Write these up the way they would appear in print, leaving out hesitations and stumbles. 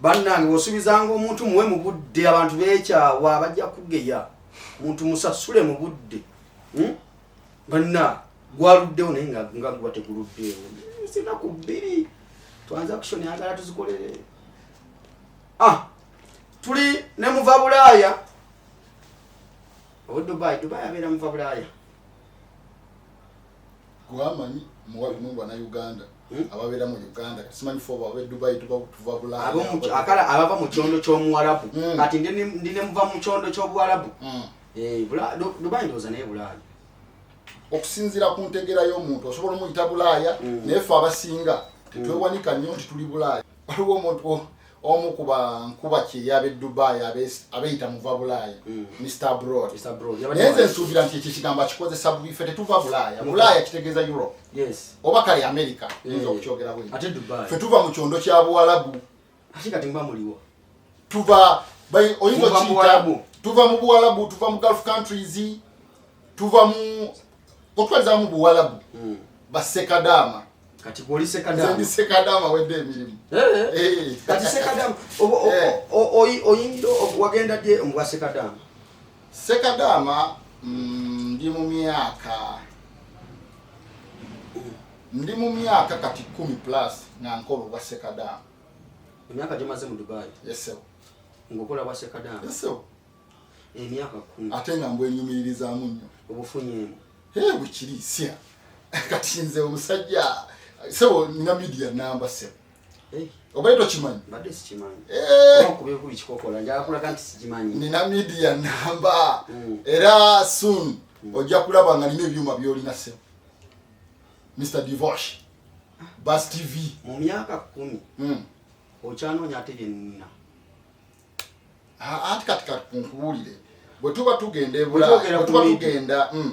bannange osubizanga omuntu muwe mu budde abantu beekyawa bajja kugeya muntu musasule mu budde banna gwaluddewo naye nga gwa teguluddeewo sinaku bbiri transaction yagala tuzikolere tuli ne muva Bulaaya Dubai abeera muva Bulaaya gwamanyi muwabi mungu na Uganda ababeera mu Uganda simanyi fo babe Dubai tuva Bulaaya akala abava mu kyondo ky'Omuwarabu kati ndine muva mu kyondo ky'Obuwarabu Dubai ndoza naye Bulaaya okusinzira ku ntegera y'omuntu osobola omuyita Bulaaya naye ffe abasinga tetwewanika nnyo nti tuli Bulaaya waliwo omuntu omu kuba kiri abe Dubai abeeyita muva Bulaaya Mr. Abroad naye nze nsuubira nti ekyo ekigambo akikozesa bubi ffe tetuva Bulaaya kitegeeza Europe oba kale America yinza okukyogera bwe ffe tuva mu kyondo kya Buwarabu oyinza okiyita tuva mu Buwarabu tuva mu Gulf countries tuva mu otwaza mu Buwarabu basekadama kati goli sekadama sekadama wedde emirimu kati sekadama oyindo wagenda dye mbwa sekadama ndi mu myaka kati 10 plus nga nkola bwa sekadama emyaka gyemaze mu Dubai ngokola bwa sekadama emyaka 10 ate nga mbwenyumirizaamu nnyo obufunyemu bukiriisya kati nze omusajja sebo nina media number 7 obaito kimanyi badde sikimanyi okubeeko bikikokola njala kulaga nti sikimanyi nina media number era soon ojja kulaba nga nina ebyuma byolina sebo Mr. Divosh Bas TV mu myaka 10 okyanoonya ate byenina ati katika kunkuwulire bwe tuba tugenda ebula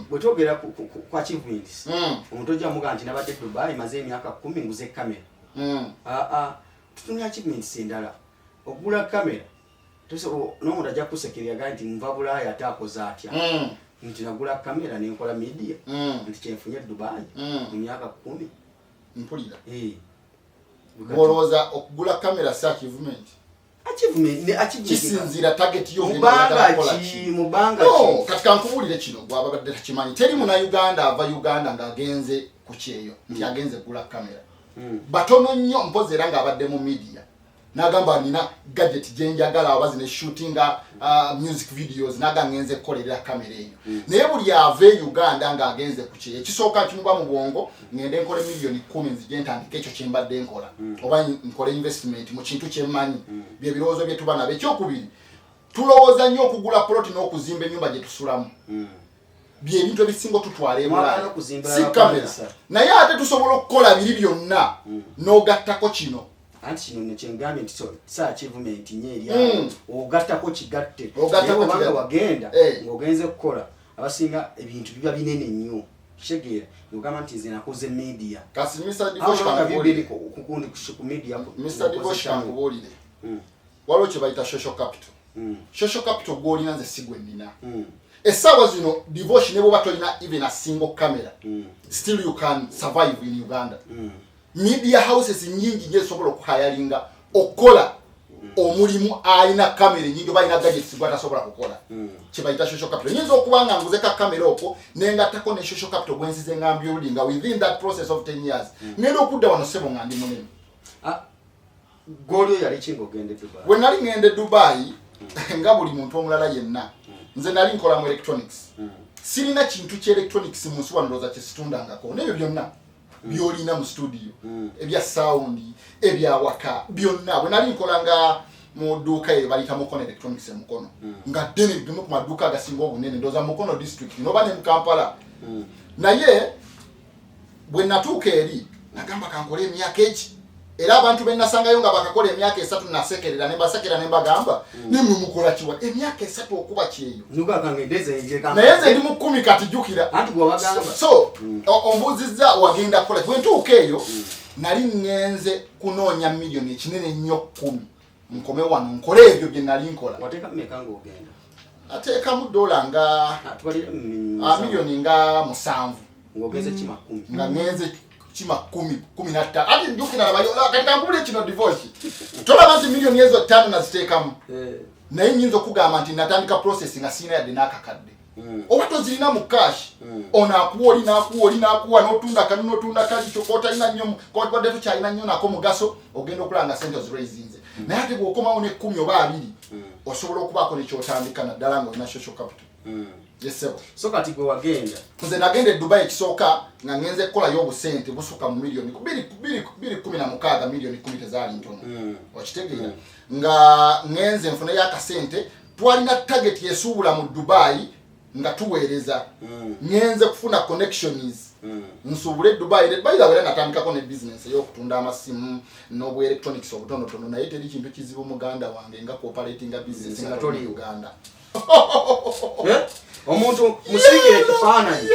bwe twogera ku achievements omuntu ojja muga nti nabadde Dubai maze emyaka 10 nguze kamera tutumya achievements endala okugula kamera n'omuntu ajja kusekerera nti nva Bulaaya ate akoze atya nti nagula kamera nenkola media nti kyenfunye Dubai mu myaka 10 mpulira bwolowooza okugula kamera si achievement kisinzira target yo mubanga katika nkubulire kino gwabadde takimanyi teri muna Uganda ava Uganda ng'agenze ku kyeyo nti agenze kugula kamera batono nnyo mpozi era ng'abadde mu media n'agamba nina gadget gye njagala abazi ne shooting music videos n'agangenze kukolerera kamera eyo naye buli ave Uganda ng'agenze ku kyeyo ekisooka kimuba mu bwongo ngende nkole million 10 nzije ntandika ekyo kye mbadde nkola oba nkole investment mu kintu kye mmanyi bye birowoozo bye tuba nabyo ekyokubiri tulowooza nnyo okugula plot n'okuzimba ennyumba gye tusulamu bye ebintu ebisinga tutwala ebulaaya si kamera naye ate tusobola okukola biri byonna n'ogattako kino anti kino nekyengambye nti sa achievement nyeri ogattako kigatte obanga wagenda ng'ogenze kukola abasinga ebintu biba binene nnyo kitegeera ng'ogamba nti nze nakoze media kasi Mr. Divosh kankubuulire ku media Mr. Divosh kankubuulire waliwo kye bayita social capital social capital gw'olina nze si gwe nnina essaawa zino Divosh ne bwoba tolina even a single camera still you can survive in Uganda media houses nyingi nje sobola okuhayalinga okola omulimu alina kamera nyingi balina gadgets bwata sobola kukola kibayita social capital nyinzo okubanga nguze ka kamera opo nenga tako ne social capital gwenzize ngambye ulinga within that process of 10 years ngendo okudda wano sebo ngandi munene golyo yali kingo gende Dubai we nali ngende Dubai nga buli muntu omulala yenna nze nali nkola mu electronics sirina kintu kye electronics mu nsi wandoza kisitundangako nebyo byonna byolina mu studio ebya sound ebya waka byonna bwe nali nkolanga mu duka balita Mukono Electronics Mukono nga dene bimu ku maduka agasinga obunene ndoza Mukono district noba ne mu Kampala naye bwe natuuka eri nagamba kankole emyaka eki era abantu bennasangayo nga bakakola emyaka 3 nasekerera ne basekera ne bagamba nimwe mukola kiwa emyaka 3 okuba kyeyo nuka kangedeze njeka naye nze ndi mu 10 kati jukira anti gwe bagamba so ombuzizza wagenda kola bwe ntuuka eyo nali ngenze kunoonya million ekinene nnyo 10 nkome wano nkole ebyo bye nali nkola wateka mmeka ng'ogenda ateeka mu dola nga tubalire million nga 7 ng'ogenze kima 10 nga ngenze kima 10 ati njukira abayola katika nkubuli kino divorce tola bantu milioni ezo 5 naziteekamu naye nyinza okugamba nti natandika process nga sina yadde n'akakadde oba tozirina mu cash onaakuwa olinakuwa n'otunda kanu n'otunda kali kyokotalina nnyo kodde tukyalina nnyo nako mugaso ogenda okulanga sente oziraisinze naye ate bw'okomawo ne 10 oba 2 osobola okubaako nekyotandika naddala ng'olina social capital yesebo so kati gwe wagenda nze nagenda e Dubai ekisooka nga ngenze kukolayo obusente busuka mu milioni 216 milioni 10 tezaali ntono okitegeera nga ngenze nfuneyo akasente twalina target yesuubula mu Dubai nga tuweereza ngenze kufuna connections nsuubule Dubai by the way natandikako ne business ey'okutunda amasimu n'obu electronics obutonotono naye teri kintu kizibu muganda wange nga cooperating business nga toli Uganda omuntu musigire ekifaananyi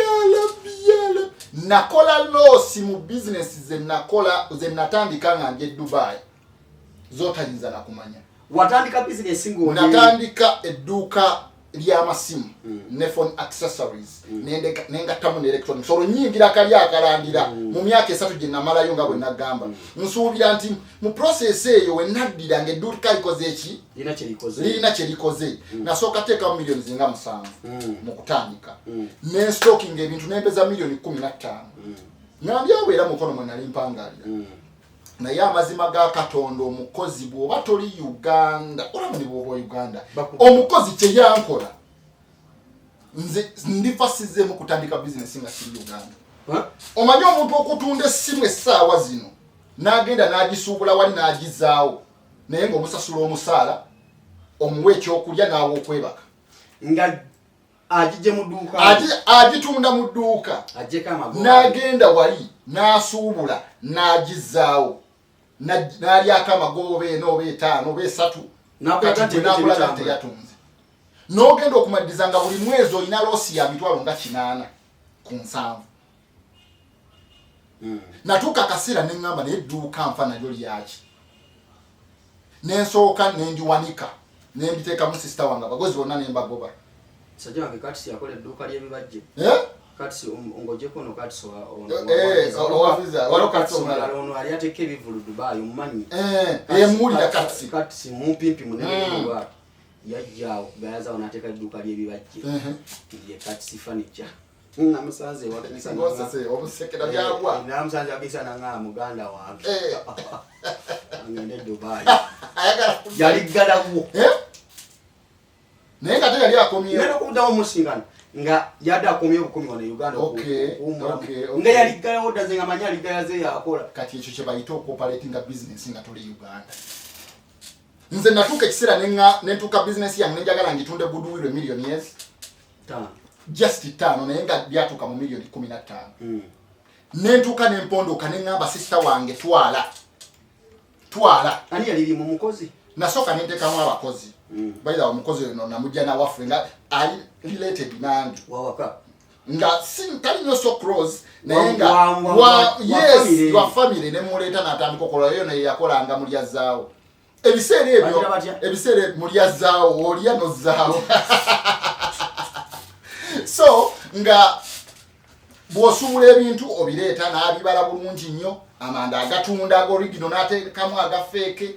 nakola losi mu business ze natandika nga nje Dubai zotayinza nakumanya watandika business ng'oli natandika edduuka ly'amasimu ne phone accessories nengattamu ne electronics olwo nyingira kali akalandira mu myaka 3 gye namalayo nga bwe nagamba nsuubira nti mu process eyo we naddira ng'edduuka ikoze eki lirina kye likoze nasooka teekamu milioni zinga 7 mu kutandika ne stocking ebintu nempeza milioni 15 ngambyawo era mukono mwe nali mpangalira naye amazima ga Katonda omukozi bw'oba toli Uganda olamuni bw'oba Uganda omukozi kye yankola nze ndifasizemu kutandika business nga kiri Uganda omanyi omuntu okutunda essimu essaawa zino n'agenda n'agisuubula wali n'agizaawo naye ng'omusasula omusaala omuwa ekyokulya n'awa okwebaka nga agije mu dduuka agitunda mu dduuka n'agenda wali n'asuubula n'agizaawo n'alyako amagoba oba 5 oba 3 n'akulaga teyatunze n'ogenda okumaddiza nga buli mwezi olina loosi ya mitwalo nga 8 ku 7 natuuka akaseera ne ŋŋamba naye edduuka nfa nalyo lyaki nensooka nendiwanika nembiteekamu sisita wange abagozi bonna nembagoba sajja wange katisi yakola edduuka ly'ebibajje katisi ongojeko no katisi ono ali ateka ebivulu Dubai omumanyi emulira katisi mumpimpi munene Dubai yajjaawo gayaza wanateeka edduuka ly'ebibajje ye katisi furniture namusanze obusekera byagwa namusanze abisa nanga muganda wange ngende Dubai yali galawo naye nga teyali akomyewo neno kumutawo musingana nga yadde akomyewo bukumi wano Uganda nga yali galawo ddaze nga manyi aligayaze yakola kati ekyo kye bayita cooperating business nga tuli Uganda nze natuuka ekiseera nentuuka business yange nenjagala ngitunde goodwill million years just 5 naye nga byatuuka mu milioni 15 nentuuka nempondoka neŋŋamba sister wange twala ani yali mu mukozi nasooka nenteekamu abakozi baida omukozi ono namujja nawaffe nga ali related nange wawaka nga tali nyo so close naye nga yes your family nemuleeta n'atandika okola yo naye yakolanga mulyazaawo ebiseera mulyazaawo olya nozaawo so nga bw'osuubula ebintu obireeta n'abibala bulungi nnyo amanda agatunda ag'origino n'ateekamu agafeeke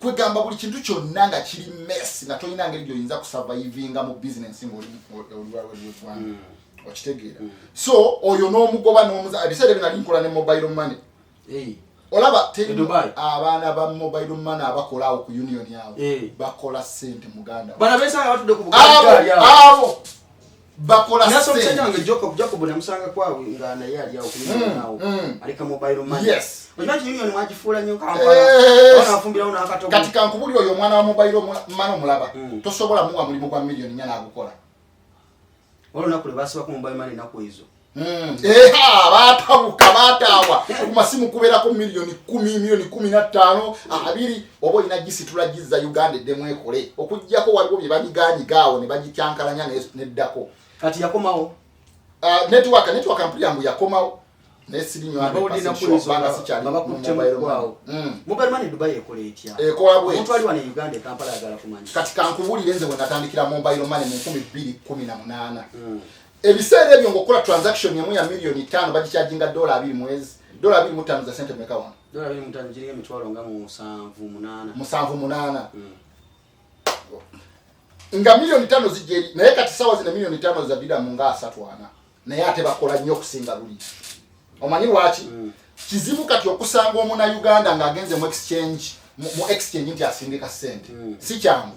kwegamba buli kintu kyonna nga kiri mess nga tolina ngeri gy'oyinza kusurvivinga mu business ng'oliwalweggwanga okitegeera so oyo n'omugoba ebiseera ebyo nali nkola ne mobile money olaba abaana ba mobile money abakola awo ku union yawo bakola ssente muganda abo bakola ssente nange Jacob namusanga kwawe nga naye ali awo ku union nawo alika mobile money yes omanyi union mwagifuula nnyo Kampala afumbirawo n'akatogo kati kankubuli oyo omwana wa mobile money omulaba tosobola muwa mulimu gwa milioni 4 agukola olunaku lwe basiba ku mobile money naku ezo bataawa ku masimu kubeerako milioni 10 milioni 15 2 oba olina gisitula gizza Uganda eddemu ekole okuggyako waliwo bye banyiganyigaawo ne bagityankalanya neddako kati yakomawo network ampuli yangu yakomawo mobile money Dubai ekola etya omuntu ali wano Uganda e Kampala agala kumanya kati kankubulire nze bwe natandikira mobile money mu 2018 ebiseera ebyo ng'okola transaction emu ya milioni 5 bagikyajinga $2 mwezi $2.5 za sente meka wana $2.5 jiringa emitwalo nga 7-8 7-8 nga $5 zijeri naye kati sawa zina $5 za bida munga 3 ana naye ate bakola nnyo kusinga luli omanyi lwaki kizibu kati okusanga omuna Uganda nga agenze mu exchange nti asindika sente si kyangu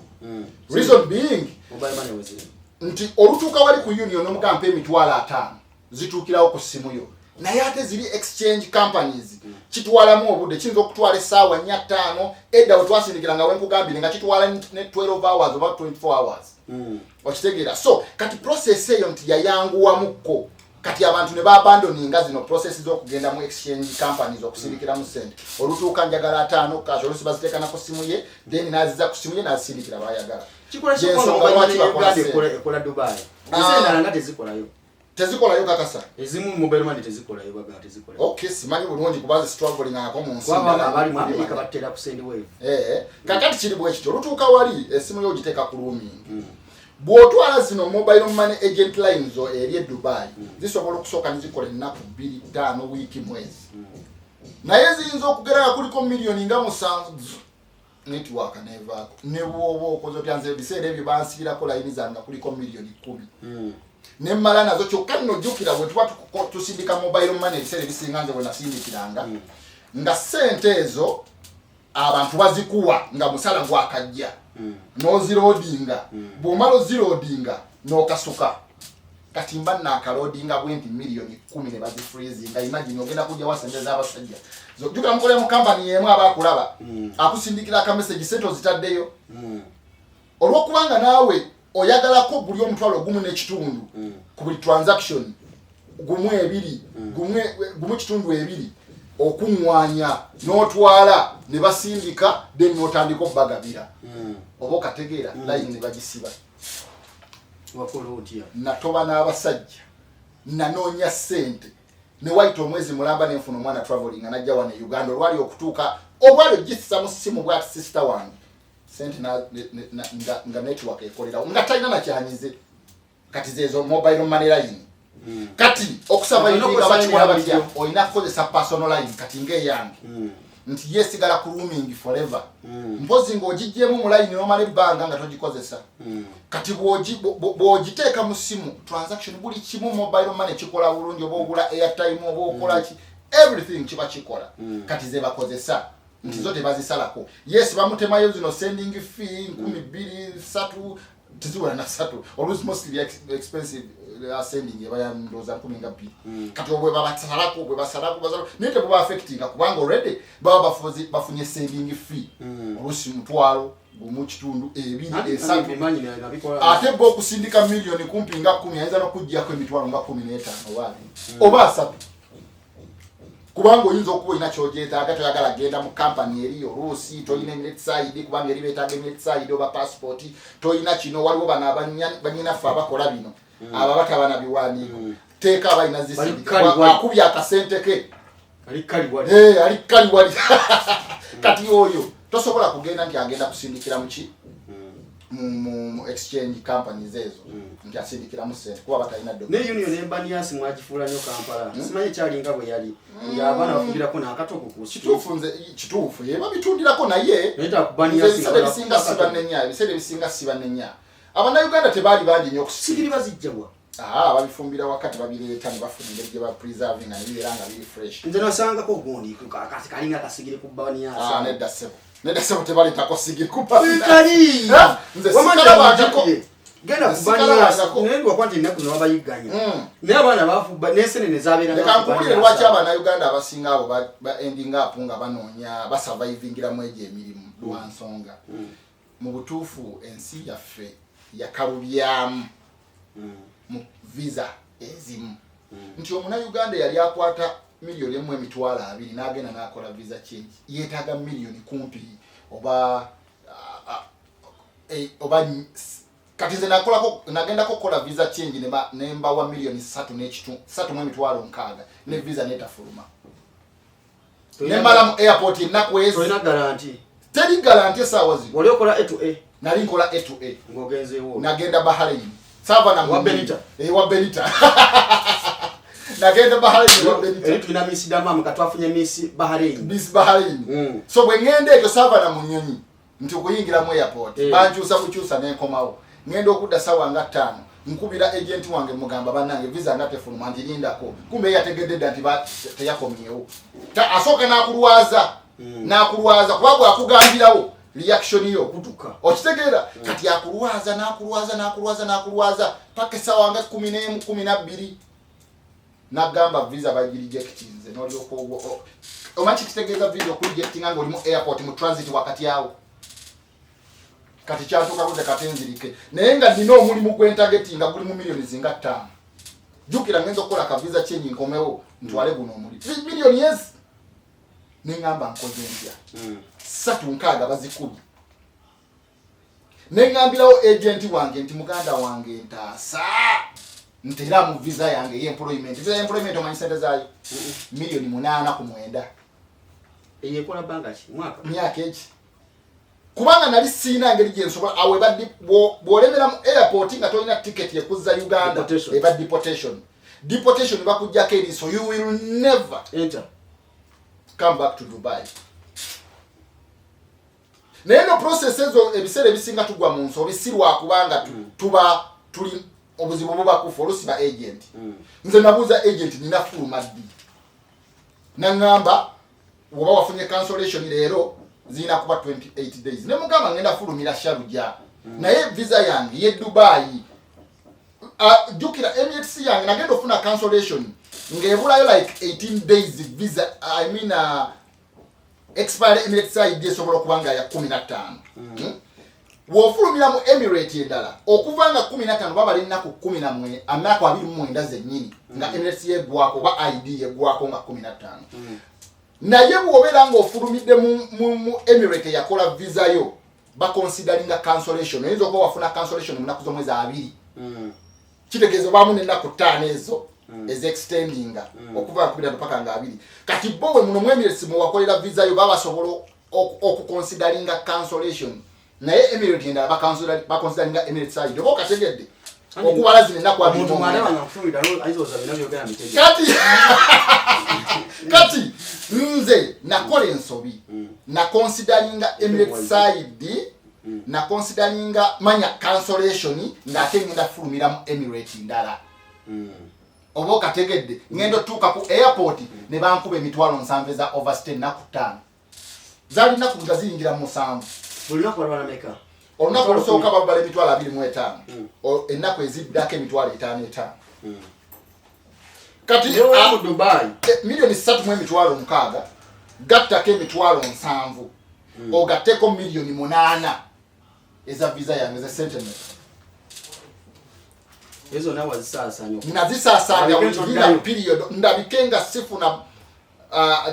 reason being mobile money was nti olutuuka wali ku union omugampa emitwalo 5 zituukirawo ku simu yo naye ate ziri exchange companies kitwalamu obudde kiyinza okutwala essaawa 4-5 edda we twasindikira nga wenkugambire nga kitwala ne 12 hours oba 24 hours okitegeera so kati process eyo nti yayanguwamukko kati abantu ne babandoninga zino process z'okugenda mu exchange companies okusindikira mu sente olutuuka njagala 5 kasho olusi baziteekana ku simu ye then naziza ku simu ye nazisindikira bayagala kikola ekola Dubai ezendala nga tezikolayo kakasa ezimu mobile money tezikolayo baga tezikolayo okay simanyi bulungi kubaza struggling ako mu nsi abali mu America batera ku send wave kakati kiri bwe kityo olutuuka wali esimu yo ogiteeka ku roaming bw'otwala zino mobile money agent lines eri Dubai zisobola okusooka nizikola ennaku 2-5 wiiki mwezi naye ziyinza okugeranga kuliko miliyoni nga 7 network nevaako ne bwoba okoze otyanze ebiseera ebyo bansibirako layini zange kuliko miliyoni 10 nemmala nazo kyokka nnojjukira bwe tuba tusindika mobile money ebiseera ebisinga nze bwe nasindikiranga nga sente ezo abantu bazikuwa nga musala gwakajja nozirodinga bw'omala ozirodinga n'okasuka kati mba nakalodinga bwenti miliyoni 10 ne bazifreezinga imagine ogenda kujja wasente z'abasajja jjukira mukole mu kampani y'emu abakulaba akusindikira akamesegi sente ozitaddeyo olw'okubanga naawe oyagalako buli omutwalo gumu n'ekitundu ku buli transaction gumu 2 gumu kitundu 2 okuŋŋwanya n'otwala ne basindika then n'otandika obbagabira oba okategeera layini ne bagisiba natoba n'abasajja nanoonya ssente ne wayita omwezi mulamba nenfuna omwana traveling najja wane Uganda olwali okutuuka obwali ogissa mu ssimu bwati sister wange sente nga network ekolerawo nga talina nakyanyize kati zezo mobile money line kati okusaba yinga bakikola batya olina kukozesa personal line kati ng'eyange nti yesigala ku roaming forever mpozi ng'ogijjemu mu line n'omala ebbanga nga togikozesa kati bw'ogiteeka mu simu transaction buli kimu mobile money kikola bulungi oba ogula airtime oba okola ki everything kiba kikola kati ze bakozesa nti zo tebazisalako yes bamutemayo zino sending fee 2-3 tiziwala na 3 always mostly expensive sending ebayandoza 12 kati obwe babasalako nete bwe affectinga kubanga already baba bafunye sending fee olusi mutwalo gumu kitundu 2-3 ate bwo okusindika miliyoni kumpi nga 10 ayinza n'okuggyako emitwalo nga 15 oba 3 kubanga oyinza okuba olina kyogyetaaga toyagala genda mu kampani eri oluusi tolina emitside kubanga eri beetaaga emitside oba passport tolina kino waliwo bano banyinaffe abakola bino aba batabana biwandiiko teeka abalina zisindikakubya akasente ke ali kaliwali kati oyo tosobola kugenda nti agenda kusindikira muki mu exchange companies ezo nti asindikira mu sente kuba batalina ne union embaniasi mwagifuula nyo Kampala simanyi kyalinga bwe yali ng'abaana bafundirako n'akatoko ku kituufu yeba bitundirako naye ebiseera ebisinga siba nenya abannayuganda tebaali bangi nnyo sigiri bazijjabwa babifumbira wakati babireeta ne bafunira gye bapreserving nga nebibeera nga biri fresh nze nasangako gundi kalinga kasigiri ku baniasi nedda sebo tebaleetako sigiri kupa kali nze sikalabako genda kubaniasikwanti ennaku nebabayiganya naye abaana bafuba n'ensenene zabeera leka nkuwulire lwaki abannayuganda abasinga abo ba ending up nga banoonya basurvivingiramu egyo emirimu lwa nsonga mu butuufu ensi yaffe yakalubyamu mu visa ezimu nti omunnayuganda yali akwata miliyoni 1.2 n'agenda n'akola visa change yeetaaga miliyoni kumpi oba kati nze nagendako kukola visa change nembawa miliyoni 3.6 ne visa netafuluma nemala mu airport ennaku teri garanti esaawa zino oli okola A to A nali nkola A to A ng'ogenzeewo nagenda Bahrain sava na wa Benita nagenda Bahrain wa Eri tulina Miss Damam katwafunye Miss Bahrain. Miss Bahrain. So bwe ngende ekyo sava na munyonyi nti okuyingira mu airport bankyusa bukyusa n'enkomawo ngenda okudda sawa nga 5 nkubira agent wange mugamba bannange visa nga tefuluma ndirindako kumbe yategedde dda nti teyakomyewo asooka n'akulwaza kuba bw'akugambirawo reaction yo kutuka okitegeera kati akulwaza paka sawa nga 11 12 nagamba visa bagirejectinze n'olyoko omanyi kitegeeza video kurejectinga ng'oli mu airport mu transit wakati awo kati kyatuka kuze katenzirike naye nga nina omulimu gw'entagetinga guli mu milioni zinga 5 jukira ngenza okukola ka visa chenyi nkomewo ntwale guno omuli milioni yes nengamba nkoze ntya 36 bazikubi nengambirawo agent wange nti muganda wange ntaasa ntera mu visa yange y'employment omanyi sente zaayo milioni 8 ku 9 eyekola banga ki mwaka myaka eki kubanga nali sina ngeri gyensobola awe baddi bwolemera mu airport nga tolina ticket yekuzza Uganda eba deportation bakujjako eri so you will never enter come back to Dubai. Neno process ezo ebiseera ebisinga tugwa mu nso bisirwa kubanga tuba tuli obuzibu buba kufa olusiba agent. Nze nabuuza agent nina fuluma ddi. Nangamba woba wafunye cancellation leero zina kuba 28 days. Ne mugamba ngenda fulumira Sharjah. Naye visa yange ye Dubai. Jukira Emirates yange nagenda ofuna cancellation. Ngebulayo like 18 days visa expire Emirates ID esobola kubanga ya 15. Wofulumira mu Emirates endala okuvanga 15 baba lina ku 14 amako 29 zennyini nga Emirates yegwako ba ID yegwako nga 15. Naye bwobera nga ofulumidde mu Emirates yakola visa yo ba considering cancellation ezo ko wafuna cancellation mu naku zomwezi 2. Kitegezo bamu nenda ku 5 ezo is extending okuva ku 15 paka nga 2. Kati bowe muno mu Emirates mu wakolera visa yo baba sobolo okuconsidering cancellation. Naye Emirates ndala ba considering Emirates side bo kategedde okubala zine nakwa bintu mwana wanafumira lo aizoza binavyo gana miteje kati nze nakola ensobi na considering Emirates side na considering manya cancellation ngate ngenda fulumira mu Emirates ndala obo kategedde ngendo tuka ku airport ne bankube emitwalo 7 za overstay na ku 5 zali na kuza zingira mu 7 bulina kwa bana meka olunaku olusooka babala emitwalo 25 ennaku eziddako emitwalo 5 kati mu Dubai milioni 3 mu emitwalo 6 gattako emitwalo 7 ogatteko milioni 8 eza visa yange ze sentiment ezo nawe zisasanya nazisasanya within period ndabikenga sifuna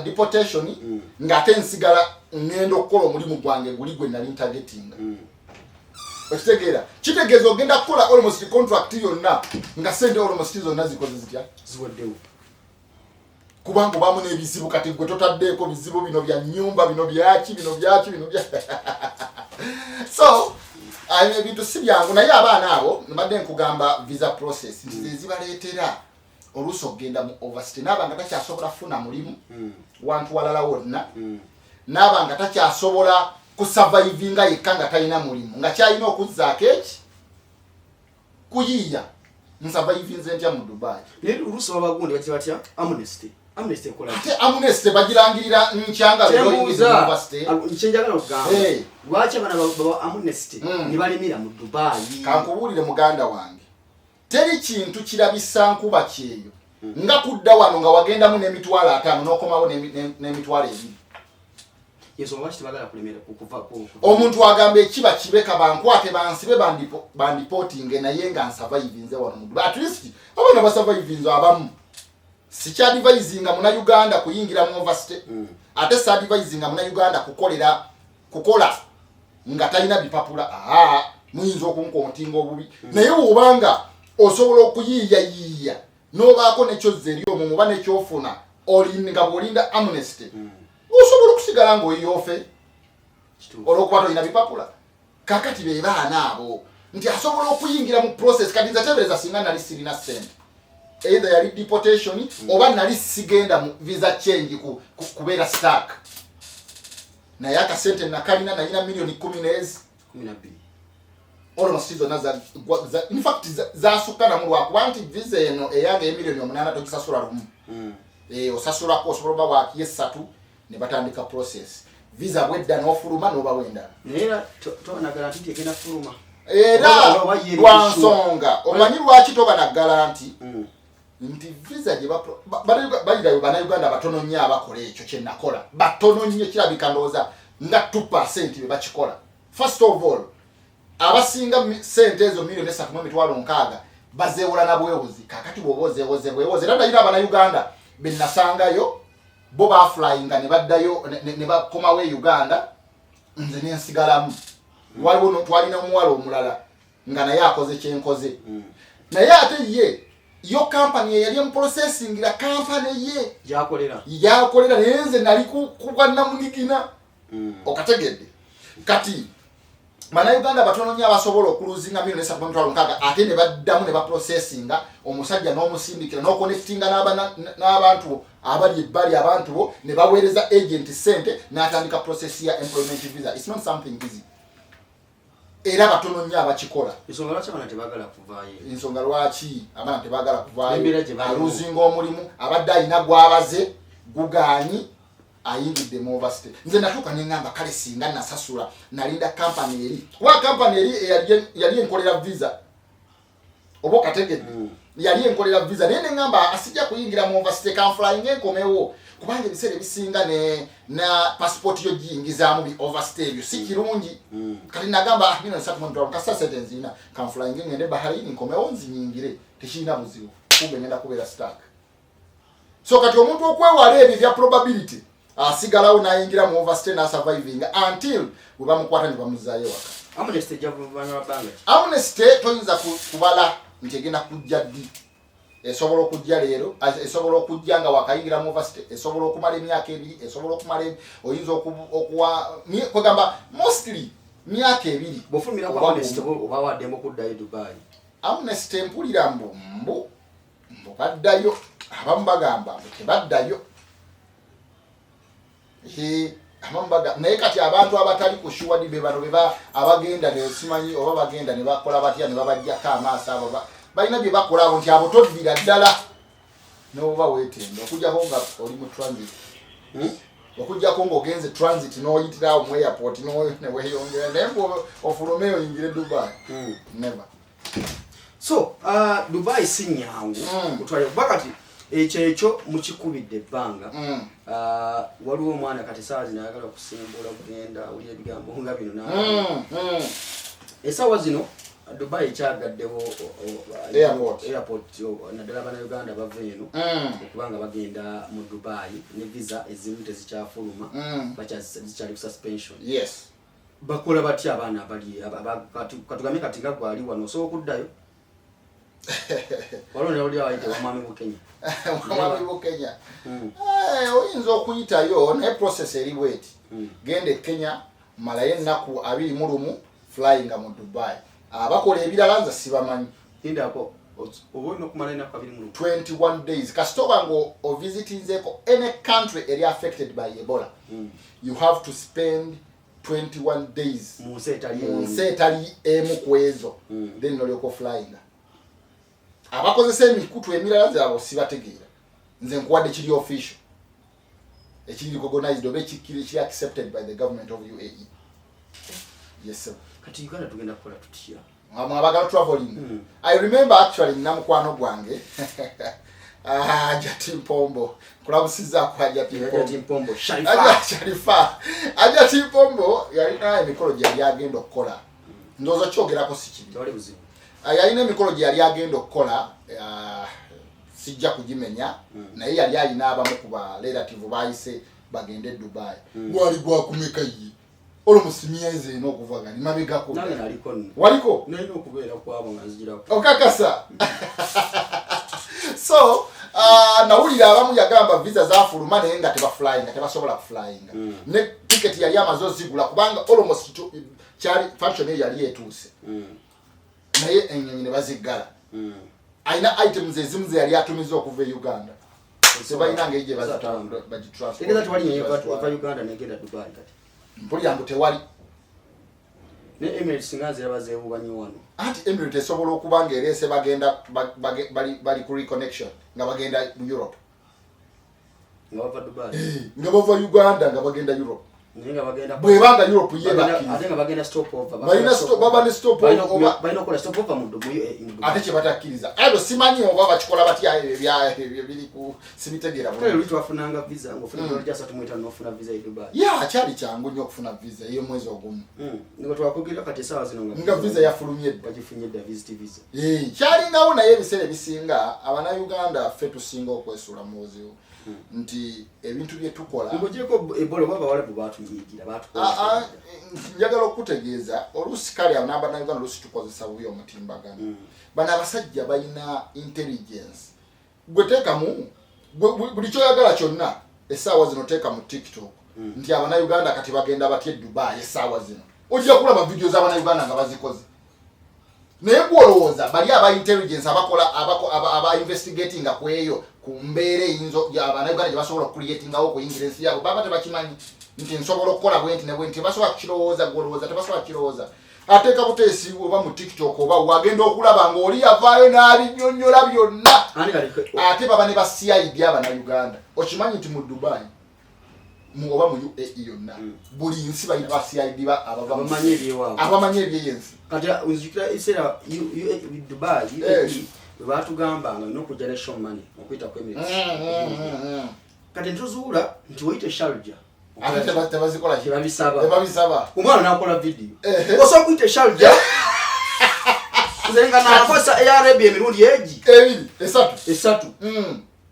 deportation ngate nsigala ngendo okukola omulimu gwange guli gwe nali targeting okitegera kitegeeza ogenda kukola almost contract yonna nga sente almost zonna zikoze zitya ziwaddewo kubanga bamu n'ebizibu kati gwe totaddeeko bizibu bino bya nyumba bino byaki so ebintu si byangu naye abaana abo mbadde nkugamba visa process zibaleetera oluusi okugenda mu overstay n'abanga takyasobola kufuna mulimu wantu walala wonna n'abanga takyasobola kusurvivinga yekka nga talina mulimu nga kyalina okuzzaako eki kuyiiya nsurvivinze ntya mu Dubai naye oluusi babagundi bakira batya amnesty ekola ate amnesty bagirangirira nkyanga nkyenjagala okugamba lwaki abana baba amnesty ne balimira mu Dubai kankubuulire muganda wange teri kintu kirabisa nkuba kyeyo nga kudda wano nga wagendamu n'emitwalo 5 n'okomawo n'emitwalo 2 yeso mwaki bagala kulemera kuva omuntu agamba ekiba kibeka bankwate bansibe bandiporting naye nga survivinze wano mu Dubai at least abana basurvivinze abamu sicha advisinga muna Uganda kuyingira mu overstay ate sa advisinga muna Uganda kukola nga talina bipapula muyinza okunkontinga obubi naye obanga osobola okuyiiya nobaako nekyoze eri omwo muba nekyofuna olinga bwolinda amnesty osobola okusigala ng'oyofe olwokuba tolina bipapula kakati be baana abo nti asobola okuyingira mu process kati nze tebereza singa nali sirina sente either yali deportation oba nali sigenda mu visa change kubeera stuck naye akasente nakalina nalina milioni 10 almost zonna in fact zasukana mu lwakuba nti visa eno eyange emilioni 8 tokisasula lumu osasulako osobola oba wakiye 3 ne batandika process visa bwedda n'ofuluma n'oba wenda naye tobanagala nti egenda fuluma era lwansonga omanyi lwaki tobanagala nti nti visa gye balirayo bannayuganda batono nnyo abakola ekyo kye nakola batono nnyo kirabika ndowooza nga 2% be bakikola first of all abasinga sente ezo milioni 3.6 bazeewola na bwewozi kakati bwoba bwewozi era ndayira abannayuganda benasangayo bo baflyinga ne baddayo ne bakomawo Uganda nze nensigalamu waliwo twalina omuwala omulala nga naye akoze kyenkoze naye ate ye yo company yali processingira company ye yakolera naye nze nali kubwannamunigina okategedde kati Bannayuganda batono nnyo abasobola okuluzinga milioni 3.6 ate ne baddamu ne baprocessinga omusajja n'omusindikira n'oconnectinga n'abantu abali ebbali abantu bo ne baweereza agent sente n'atandika process ya employment visa. It's not something easy. Era batono nnyo abakikola. Ensonga lwaki abana tebagala kuvaayo? Ensonga lwaki abana tebagala kuvaayo? Aluzinga omulimu abadde alina gwabaze gugaanyi ayingidde mu overstay. Nze natuuka n'engamba kale singa nasasula nalinda company eri. Kuba company eri yali enkolera visa. Oba okategedde. Yali enkolera visa naye n'engamba asijja kuyingira mu overstay kan flying enkomewo. Kubanga ebiseera ebisinga na passport yo giyingizaamu bi overstay ebyo si kirungi. Kati nagamba bino nsatu kasa sentence ina kan flying ngende Bahrain nkomewo nzinyingire tekirina buzibu. Kumbe ngenda kubeera stuck. So kati omuntu okwewala ebyo bya probability asigalawo n'ayingira mu overstay na surviving until webamukwata ne bamuzaayo waka. Amnesty javuvanya wabanga. Amnesty toyinza kubala nti egenda kujja ddi. Esobola okujja leero, esobola okujja nga wakayingira mu overstay, esobola okumala emyaka 2, esobola okumala oyinza okuwa kwegamba mostly myaka 2. Bofumira kwa Amnesty oba waddemu kuddayo Dubai. Amnesty mpulira mbu baddayo abamu bagamba tebaddayo. Amambaga naye kati abantu abatali kushuwadi be bano beba abagenda ne simanyi oba bagenda ne bakola batya ne babajjako amaaso abo balina bye bakola abo nti abo todira ddala n'oba weetenda okujjako nga oli mu transit okujjako ng'ogenze transit n'oyitirawo mu airport ne weeyongera naye ofulume oyingire Dubai never. So Dubai si nnyangu kutwala bakati ekyo mukikubidde ebbanga waliwo omwana kati saawa zino ayagala okusimbula okugenda oli ebigambo nga bino essaawa zino Dubai ekyagaddewo airport naddala Abannayuganda bava eno okubanga bagenda mu Dubai ne visa ezimu tezikyafuluma zikyali ku suspension. Yes. Bakola batya abaana abali katugambe kati nga gwali wano osobola okuddayo walonera oli awayite wamwami Bukenya. Wamwami Bukenya oyinza okuyitayo naye process eri bweti gende Kenya malayo ennaku 21 flyinga mu Dubai abakola ebirala nza sibamanyi indako obona okumala ennaku 21 days kasitoba ngo ovisitinzeko any country eri affected by Ebola you have to spend 21 days munsi etali emu kwezo then nolyoka flyinga. Abakozesa emikutu emirala zaabo sibategeera nze nkuwadde kiri official ekiri recognized oba ekiri accepted by the government of UAE. Yes sir. Kati Uganda tugenda kukola tutya abagala traveling. I remember actually namukwano gwange Ajati Mpombo kulabusiza kwa Ajati Mpombo Ajati Mpombo yalina emikolo gyali agenda okukola ndowooza kyogerako si kibi tewali buzibu. Yalina emikolo gyali agenda okukola sijja kugimenya naye yali alina abamu ku ba relative bayise bagende Dubai. Gwali gwakumeka yi olomusimiyeze n'okuvaga ni mabegako nange naliko waliko nayo okubeera kwabo nga nzijirako okakasa. So nawulira abamu yagamba visa zafuluma naye nga tebaflyinga tebasobola kuflyinga ne ticket yali amaze ozigula kubanga almost kyali function eyo yali etuuse naye ennyonyi ne baziggala aina items ezimu yali atumiza okuva e Uganda sebalina ngeje bazitransport era twali nyeva Uganda negenda Dubai kati mpuli yangu tewali ne Emirates ngazi yabazeebubanyi wano anti Emirates esobola okubanga erese bagenda bali ku reconnection nga bagenda mu Europe nga bava Dubai nga bava Uganda nga bagenda Europe ninga bagenda bwebanga Europe yeba atenga bagenda stop over baba stop over bayino kola stop over mu ate kye batakkiriza ado simanyi oba bakikola batya ebyo biri ku simitegera bwo lero twafunanga visa ngofuna dola ja 3 nofuna visa e Dubai ya kyali kyangu nnyo okufuna visa iyo mwezi ogumu ngo twakugira kati sawa zino nga visa yafulumye bagifunye da visit visa kyali ngawo naye ebiseera bisinga abana Uganda ffe tusinga okwesula mu buzibu nti ebintu bye tukola ngojeko ebola baba wale batuyigira batukola njagala okutegeeza olusi kali abanaba na Uganda olusi tukozesa buyo omutimbagano bana abasajja balina intelligence gweteka mu buli kyoyagala kyonna essaawa zino teeka mu TikTok nti abana Uganda kati bagenda batye Dubai essaawa zino ojja kulaba video z'abana Uganda nga bazikoze naye gwolowooza bali aba intelligence abakola aba investigating kweyo kumbere inzo ya abana Uganda basobola creating awo ku ingredients yabo baba tebakimanyi nti nsobola okukola bwenti ne bwenti basobola kirowooza gwolowooza tebasobola kirowooza ateka butesi oba mu TikTok oba wagenda okulaba ng'oli yavaayo n'abinyonnyola byonna ate baba ne ba CID abana Uganda okimanyi nti mu Dubai oba mu UAE yonna buli nsi balina ba CID abamanyi ebyeyensi kati uzikira isera Dubai batugamba nga nokujja ne show money okwita ku Emirates kati ntuzuula nti woyite Sharjah ate tebazikola tebabisaba umwana nakola video oso kwite Sharjah kuzenga na kosa ARB emirundi eji esatu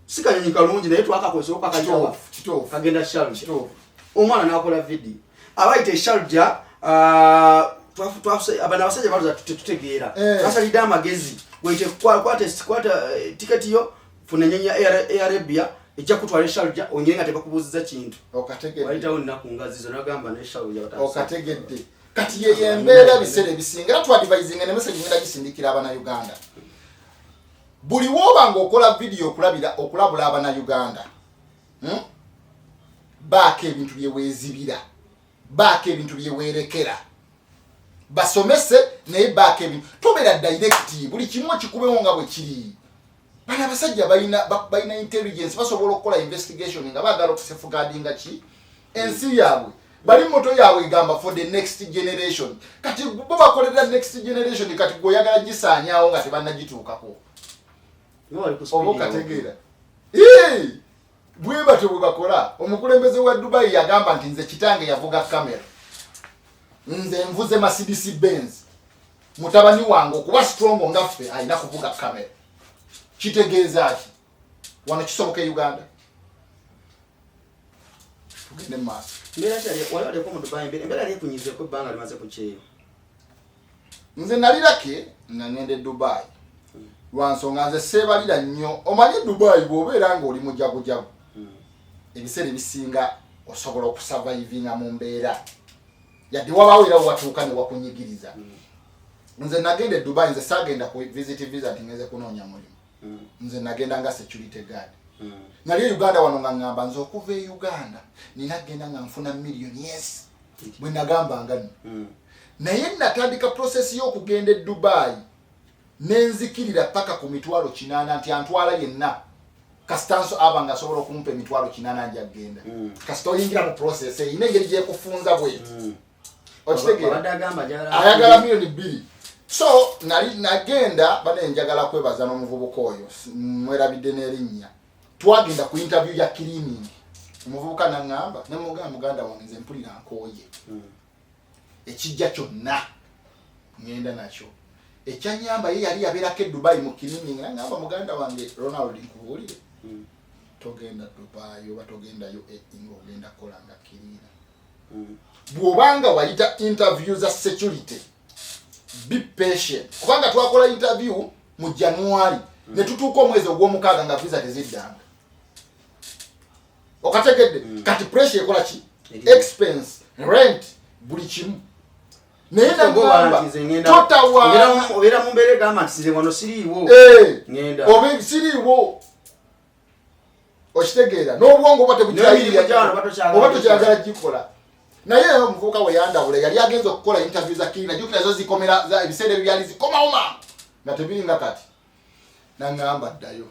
sikanye kalungi naye twakakosa okakajawa kagenda Sharjah umwana nakola video abaite Sharjah abana basajja baluza tutegeera asalida amagezi wete kwata ticket yo funa nyenya Arabia ejja kutwala Sharjah onyenga tebakubuziza kintu okategedde walita onna ku ngazi zo nagamba ne Sharjah batasa okategedde kati ye embeera bisere bisinga tu advising ne message ngenda gisindikira abana Uganda buli woba ngokola video okulabula abana Uganda baake ebintu byewezibira baake ebintu byewerekera basomese naye baake ebintu tobera direct buli kimu kikubewo nga bwe kiri bana basajja balina intelligence basobola okukola investigation nga bagala okusafeguardinga ki ensi yaabwe bali moto yaabwe igamba for the next generation kati bo bakolera next generation kati goyagala gisaanyaawo nga tebannagituukako obo kategeera bwe batyo bwe bakola omukulembeze wa Dubai yagamba nti nze kitange yavuga kamera nze mvuze Mercedes Benz mutabani wange okuba strong ngaffe alina kuvuga kamera kitegeeza ki wano kisoboka Uganda tugende maaso mbera cyali wale ko mu Dubai mbera ali kunyize ko banga limaze kucheyo nze nalirake nga ngende Dubai lwansonga nze sebalira nnyo omanyi Dubai bw'obeera nga oli mu jagujagu ebiseera ebisinga osobola okusurvivinga mu mbeera yadde wabawera watuuka ne wakunyigiriza nze nagenda Dubai nze saagenda ku visit visa ngeze kunoonya mulimu nze nagenda nga security guard nali Uganda wano nga ngamba nze okuva e Uganda ninagenda nga nfuna million yes bwe nagamba ngani naye natandika process y'okugenda e Dubai nenzikirira paka ku mitwalo 8 nti antwala yenna kastanso abanga asobola okumpa emitwalo 8 nja genda kasito yingira mu process ine ngeri gye kufunza bwe ayagala million 2 so nali nagenda bane njagala kwebaza n'omuvubuka oyo mwerabidde n'erinnya twagenda ku interview ya cleaning omuvubuka nangamba muganda wange nze mpulira nkooye ekijja kyonna ngenda nakyo ekyanyamba ye yali yabeerako e Dubai mu cleaning nangamba muganda wange Ronald nkubuulire togenda Dubai oba togendayo ogenda kolanga kirina bw'obanga wayita interview za security be patient kubanga twakola interview mu January ne tutuuka omwezi ogw'omukaaga nga visa teziddanga okategedde kati pressure ekola ki expense rent buli kimu nenda ngamba obera mumbere gama nsize wano siriwo ngenda obe siriwo okitegeera n'obwongo bwate bujayira obato kyagala gikola naye omuvubuka we yandawula yali agenza okukola interview za kirina jukira zo zikomera za ebiseera byali zikomauma nga tebiringa kati nangamba ddayo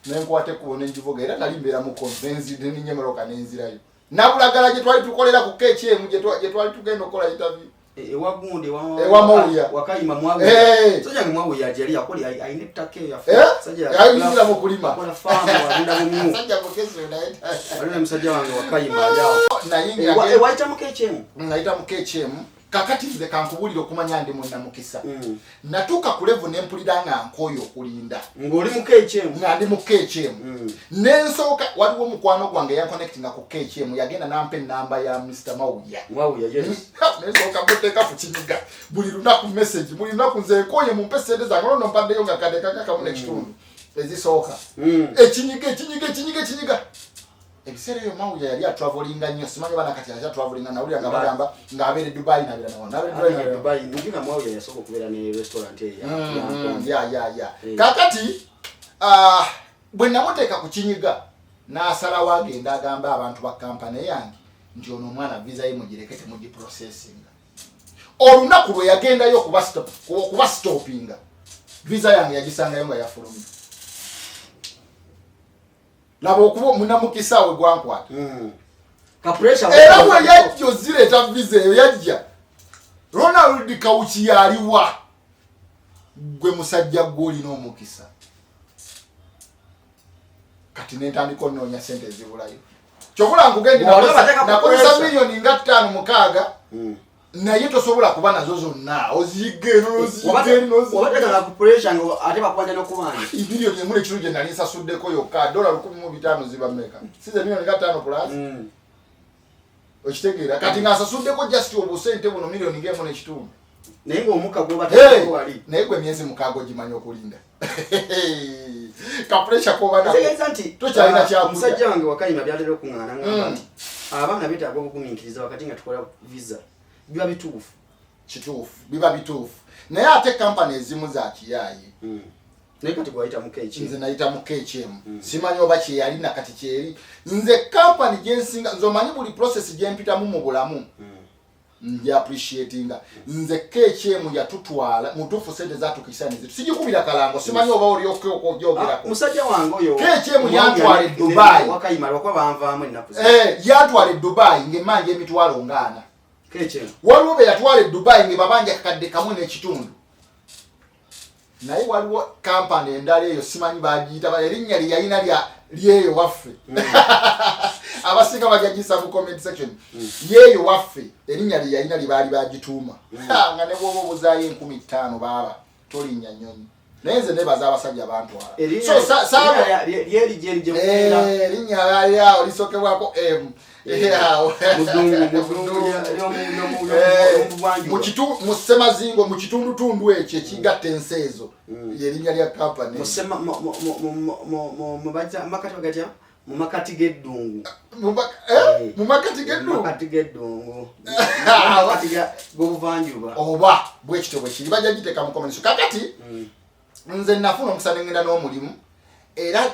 nenkwate kubona enjivuga era nali mbeera mu convenzi n'inyemeroka n'enzirayo nabulagala gye twali tukolera ku KHM gye twali tugenda okukola interview ewagunde Mawuya wakayima Mawuya soja Mawuya ajali yakoli aine take ya sajja ayingira mu kulima kola farm wabunda mu sajja mukesi unaita wale msajja wange wakayima yao nayingira waita mu KHM naita mu KHM kakati nze kankubulira okumanya ndi munna mukisa natuka ku level nempulidanga nkoyo okulinda ngoli mu KHM ngandi mu KHM nensoka waliwo mukwano gwange ya connectinga ku KHM yagenda nampe namba ya Mr. Mawuya yes nensoka muteka ku kinyiga buli lunaku message buli lunaku nze nkoye mu pesede zange no mpadde yonga kade kaka mu nekitundu ezisoka ekinyiga ebiseera yo Mawuya yali travelinga nnyo simanyi bana kati ya travelinga na uli angabagamba ngabere Dubai na bila na Dubai ndinga Mawuya yasoko kubera ne restaurant ya kakati bwe namuteka ku kinyiga n'asala wagenda agamba abantu ba kampani yange nti ono omwana visa ye mugirekete mugi processing olunaku lwe yagendayo kuba stoppinga visa yange yagisangayo nga yafulumye labo okuba munamukisa we gwankwata ka pressure era bwe yajjo zireta visa eyo yajja Ronald Kauchi yaliwa gwe musajja goli n'omukisa kati netandika onoonya sente ezibulayo kyokula nkugende nakozesa miliyoni nga 5-6 naye tosobola kuba nazo zonna oziyigeno obateka ku pressure ngo ate bakwanja n'okubanja miliyoni emule ekiro gye nali nsasuddeko yokka $1,500 ziba mmeka size miliyoni nga 5 plus okitegeera kati ng'asasuddeko just obusente buno miliyoni ng'emu n'ekitundu naye ng'omukka gw'obateko wali naye gwe emyezi 6 ogimanyi okulinda ka pressure koba na tegeza nti tokyalina kyakuja musajja wange wakayima byatera okuŋŋaana ngamba nti abaana betaaga okugumiikiriza wakati nga tukola visa biba bituufu biba bituufu naye ate kampani ezimu za kiyaayi naye kati gwayita mu KHM nze nayita mu KHM simanyi oba kyeyali nakati kyeri nze kampani gyensinga nze omanyi buli process gyempitamu mu bulamu ndi appreciatinga nze KHM yatutwala mutufu sente zatukisa nezitu sijikubira kalango simanyi oba oli okujogera musajja wange oyo KHM yantwale Dubai wakayima lwakwa banvaamu ennaku yantwale Dubai ngemanje emitwalo ngana KHM waliwo be yatwale Dubai nge babanja kakadde kamu n'ekitundu naye waliwo kampani endala eyo simanyi bagiyita erinnya lyeyalina lyeyo waffe abasinga bajagisa mu comment section yeyo waffe erinnya lyeyalina libaali bagituuma nga ne bwoba obuzaayo 15,000 baba tolinnya nnyonyi naye nze nebaza abasajja abantwala erinnya lyawo lisokebwako mu Ssemazingo mu kitundutundu ekyo ekigatta ensi ezo yerinnya lya kampani mu makati g'eddungu mu makati g'eddungu g'obuvanjuba oba bwekityo bwe kiri bajja giteeka mu komenso kakati nze nafuna omukisa nengenda n'omulimu era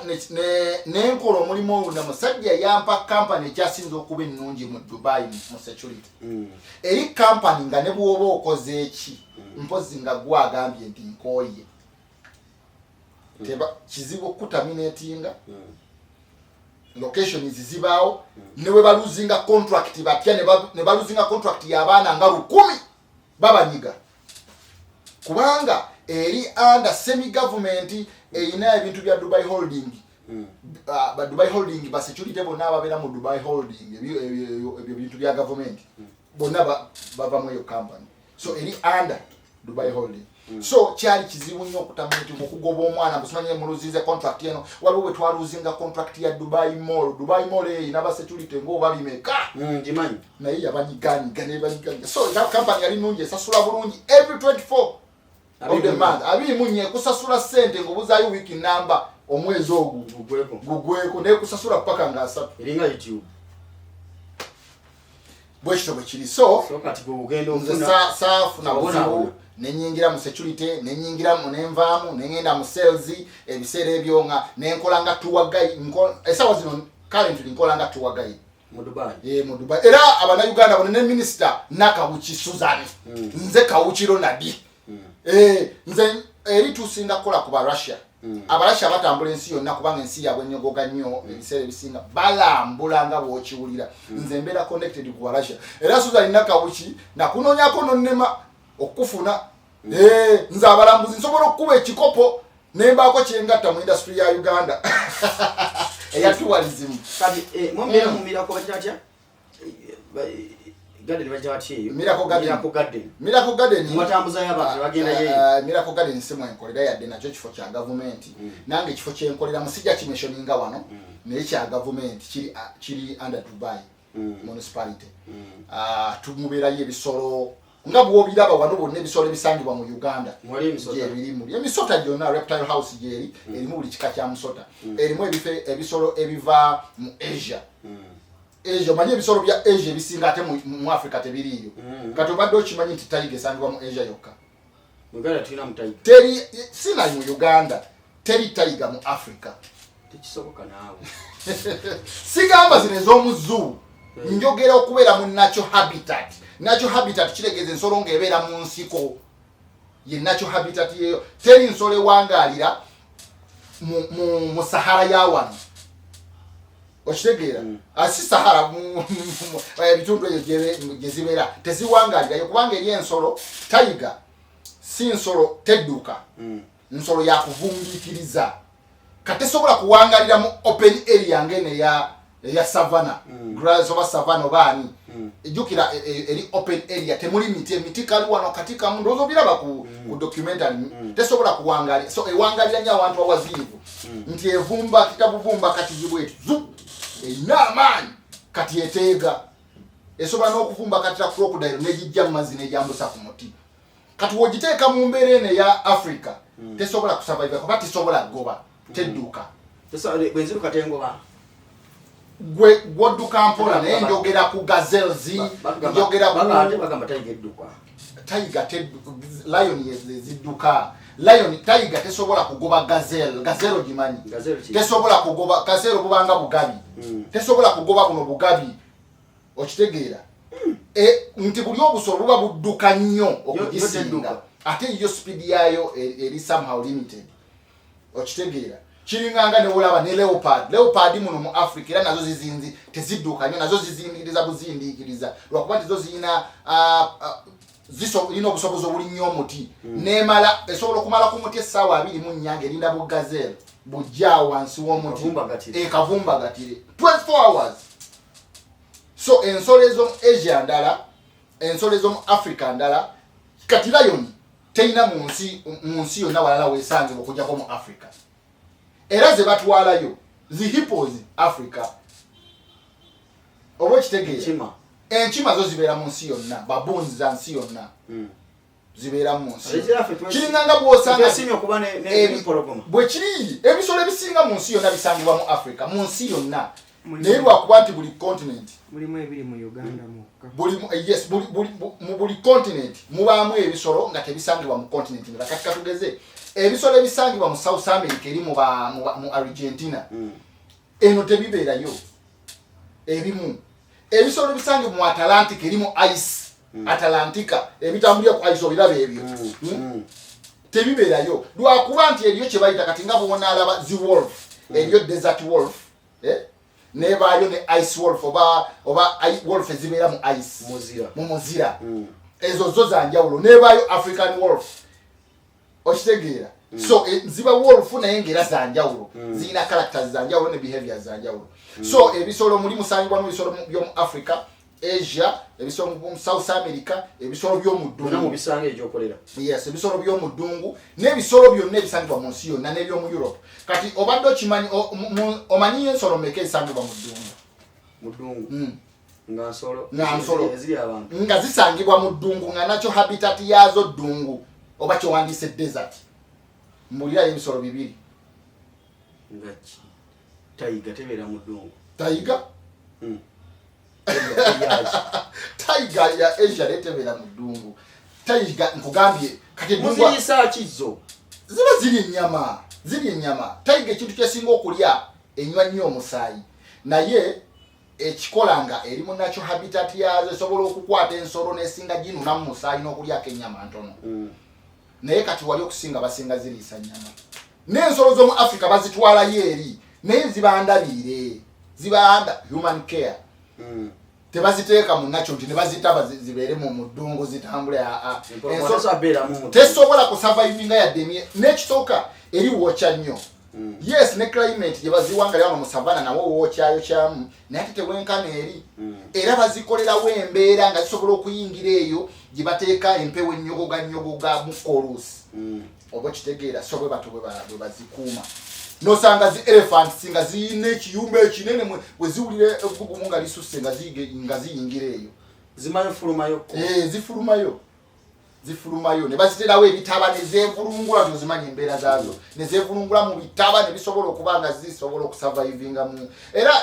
nenkola omulimu ogwo na musajja yampa kampani ekyasinza okuba ennungi mu Dubai mu security eri kampani nga ne bw'oba okoze eki mpozi nga gwagambye nti nkooye teba kizibu okutaminatinga location zibaawo newe baluzinga contract batya ne baluzinga contract y'abaana nga 10 babanyiga kubanga eri under semi government eyina ebintu bya Dubai Holding ba Dubai Holding ba security bonna ababera mu Dubai Holding ebyo bintu bya government bonna bava mu yo company so eri under Dubai Holding so kyali kizibu nnyo okutamiti okugoba omwana busumanye muluzize contract eno waliwo bwe twaluzinga contract ya Dubai Mall eyina ba security ng'oba bimeka njimanyi naye yabanyigani so that company yali nungi esasula bulungi every 24 of the month abimunye kusasula sente ngobuzaayo wiki number omwezi ogwo gugweko ne kusasula paka nga 3 eringa YouTube bwekito bwe kiri so kati kugenda ofuna saafuna buzibu nenyingira mu security nenyingira mu nenvaamu nengenda mu sales ebiseera ebyo nga nenkola nga tour guide esawa zino currently nkola nga tour guide mu Dubai mu Dubai era abana Uganda bano ne minister Nakawuki Suzanne nze Kawukiro nadi nze eri tusinga kola ku ba Russia abarasha batambula ensi yonna kubanga ensi yabwe nyogoga nnyo ebiseera ebisinga balambula nga bw'okiwulira nze mbeera connected ku Russia era Suzanne Nakawuki nakunoonyako nonnema okufuna nze abalambuzi nsobola okukuba ekikopo nembaako kyengatta mu industry ya Uganda eya tourism kati mwembeera mu Miracle bakyatya garden bakyatya eyo Miracle Garden mwatambuza y'abantu bagenda yeyo Miracle Garden simu enkolera yadde nakyo kifo kya government nange ekifo kyenkolera musijja kimeshoninga wano naye kya government kiri under Dubai municipality tumubeerayo ebisolo nga bw'obiraba wano bonna ebisolo ebisangibwa mu Uganda gyebirimu emisota gyonna reptile house gyeri erimu buli kika kya musota erimu ebisolo ebiva mu Asia manyi ebisolo bya Asia ebisinga ate mu Africa tebiriyo kati obadde okimanyi nti tayiga esangibwa mu Asia yokka teri sina mu Uganda teri tayiga mu Africa tekisoboka naawe sigamba zino ez'omuzu njogera okubeera mu natural habitat kiregeeza ensolo ng'ebeera mu nsiko ye natural habitat yeyo teri nsolo ewangaalira mu Sahara ya wano okitegeera asi Sahara ebitundu ebyo gye zibeera teziwangaalirayo kubanga eri ensolo tayiga si nsolo tedduka nsolo yakuvungiikiriza katesobola kuwangaalira mu open area ngene ya savana grass oba savana obaani ejjukira eri open area temuli emiti kali wano katika mu ndowooza obiraba ku documentary tesobola kuwangaalira so ewangaalira nnyo abantu awaziivu nti evumba kitabuvumba kati zibwetu erina amaanyi kati eteega esobola n'okuvumba katira crocodile negijja mu mazzi nejambusa ku muti kati wogiteeka mu mbeera eno eya Africa tesobola kusurvive kuba tesobola goba tedduka bwenziruka tengoba gwodduka mpola naye njogera ku gazelles njogera bagamba tayiga edduka tayiga lion zidduka lion tayiga tesobola kugoba gazelle ogimanyi tesobola kugoba gazelle obubanga bugabi tesobola kugoba buno bugabi okitegeera nti buli obusolo buba budduka nnyo okugisinga ate iyo speed yayo eri somehow limited okitegeera kiringanga ne olaba ne leopard muno mu Africa era nazo zizinzi tezidduka nnyo nazo zizindikiriza buzindiikiriza lwakuba nti zo zirina zirina obusobozi obuli nnyo omuti nemala esobola okumala ku muti essaawa 2 mu nnyanga erinda bu gazelle bujja wansi w'omuti ekavumbagatire 24 hours so ensolo ez'omu Asia ndala ensolo ez'omu Africa ndala kati lion teyina mu nsi yonna walala weesangibwa okujjako mu Africa era ze batwalayo zi hippos Africa oba ekitegeera enkima zo zibeera mu nsi yonna baboons za nsi yonna zibeera mu nsi kiringanga bw'osanga bwe kiri ebisolo ebisinga mu nsi yonna bisangibwa mu Africa mu nsi yonna naye lwakuba nti buli continent mulimu ebiri mu Uganda mu buli continent mubaamu ebisolo nga tebisangibwa mu continent ndala kati katugeze ebisolo ebisangibwa mu South America eri mu Argentina eno tebibeerayo ebimu ebisolo ebisangibwa mu Atlantic eri mu ice Atlantica ebitambulira ku ice obiraba ebyo tebibeerayo lwakuba nti eriyo kye bayita kati nga bwona alaba zi wolf eriyo desert wolf nebaayo ne ice wolf oba wolf ezibeera mu ice mu muzira ezo zo za njawulo nebaayo African wolf okitegeera so ziba wolf naye ngera za njawulo zirina characters za njawulo ne behaviors za njawulo so ebisolo muli musangibwa mu bisolo by'omu Africa Asia ebisolo mu South America ebisolo by'omu ddungu bisanga ekyokolera yes ebisolo by'omu ddungu n'ebisolo byonna ebisangibwa mu nsi yonna n'eby'omu Europe kati obadde okimanyi omanyi ensolo mmeka ezisangibwa mu ddungu nga zisangibwa mu ddungu nga nakyo habitat yazo ddungu oba kyewandiise desert mbulirayo ebisolo bibiri tayiga tebeera mu ddungu tayiga Tiger ya Asia letebera mudungu. Tiger nkugambye kati muziyisa kizo. Ziba ziri nyama. Tiger kintu kyasinga okulya enywa nnyo omusaayi. Naye ekikolanga eri mu natural habitat yazo sobola okukwata ensolo nesinga ginuna mu musaayi n'okulya kenyama ntono. Naye kati wali okusinga basinga ziriisa nyama. N'ensolo zo mu Africa bazitwala yeri. Naye zibanda human care. Tebaziteeka mu nacho nti ne bazitaba zibeere mu mudungu zitambule tesobola kusurvivinga yadde n'ekitoka eri wokya nnyo. Yes, ne climate gye baziwanga mu savana nawo wokyayo kyamu naye tewenkana eri era bazikolerawo embeera nga zisobola okuyingira eyo gye bateeka empewo ennyogoga mu kolusi oba kitegeera so bwe bazikuuma nosanga zi elephants nga ziyina ekiyumba ekinene bwe ziwulira ebbugumu nga lisusse nga ziyingira eyo zifulumayo ne baziterawo ebitaba ne zeevulungula tozimanya embeera zaazo ne zeevulungula mu bitaba ne bisobola okuba nga zisobola okusurvivinga mu era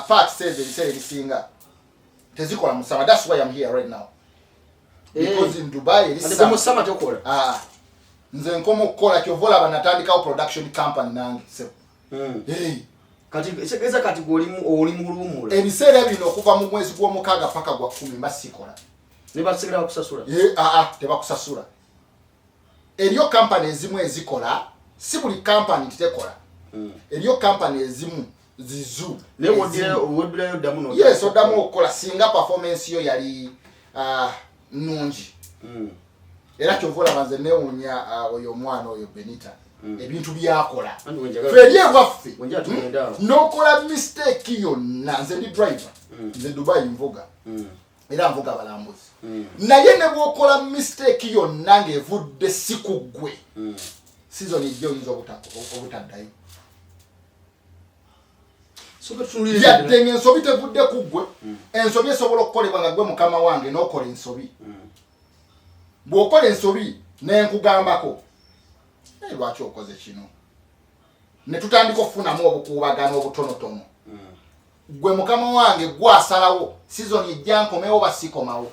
fact says ebiseera ebisinga tezikola mu summer. That's why I'm here right now because in Dubai nze nkomo okukola kyovola banatandikawo production company nange kati oli mulumula ebiseera bino okuva mu mwezi gw'omukaaga paka gwa 10 mbasikola ne basigala okusasula tebakusasula. Eriyo company ezimu ezikola si buli company titekola. Eriyo company ezimu zizu ne wodirayo damu no yes odamu okukola singa performance yo yali nungi. Era kyovola banze newunya oyo mwana oyo Benita ebintu byakola feri ewaffe nokola mistake yonna. Nze ndi driver nze Dubai mvuga era mvuga abalambuzi naye ne bwokola mistake yonna ng'evudde si ku ggwe season ejja oyinza obutaddayo yadde ng'ensobi tevudde ku ggwe. Ensobi esobola okukolebwa nga ggwe mukama wange n'okola ensobi. Bw'okola ensobi n'enkugambako lwaki okoze kino ne tutandika okufunamu obukuubagano obutonotono. Gwe mukama wange gwasalawo season ejja nkomewo basikomawo.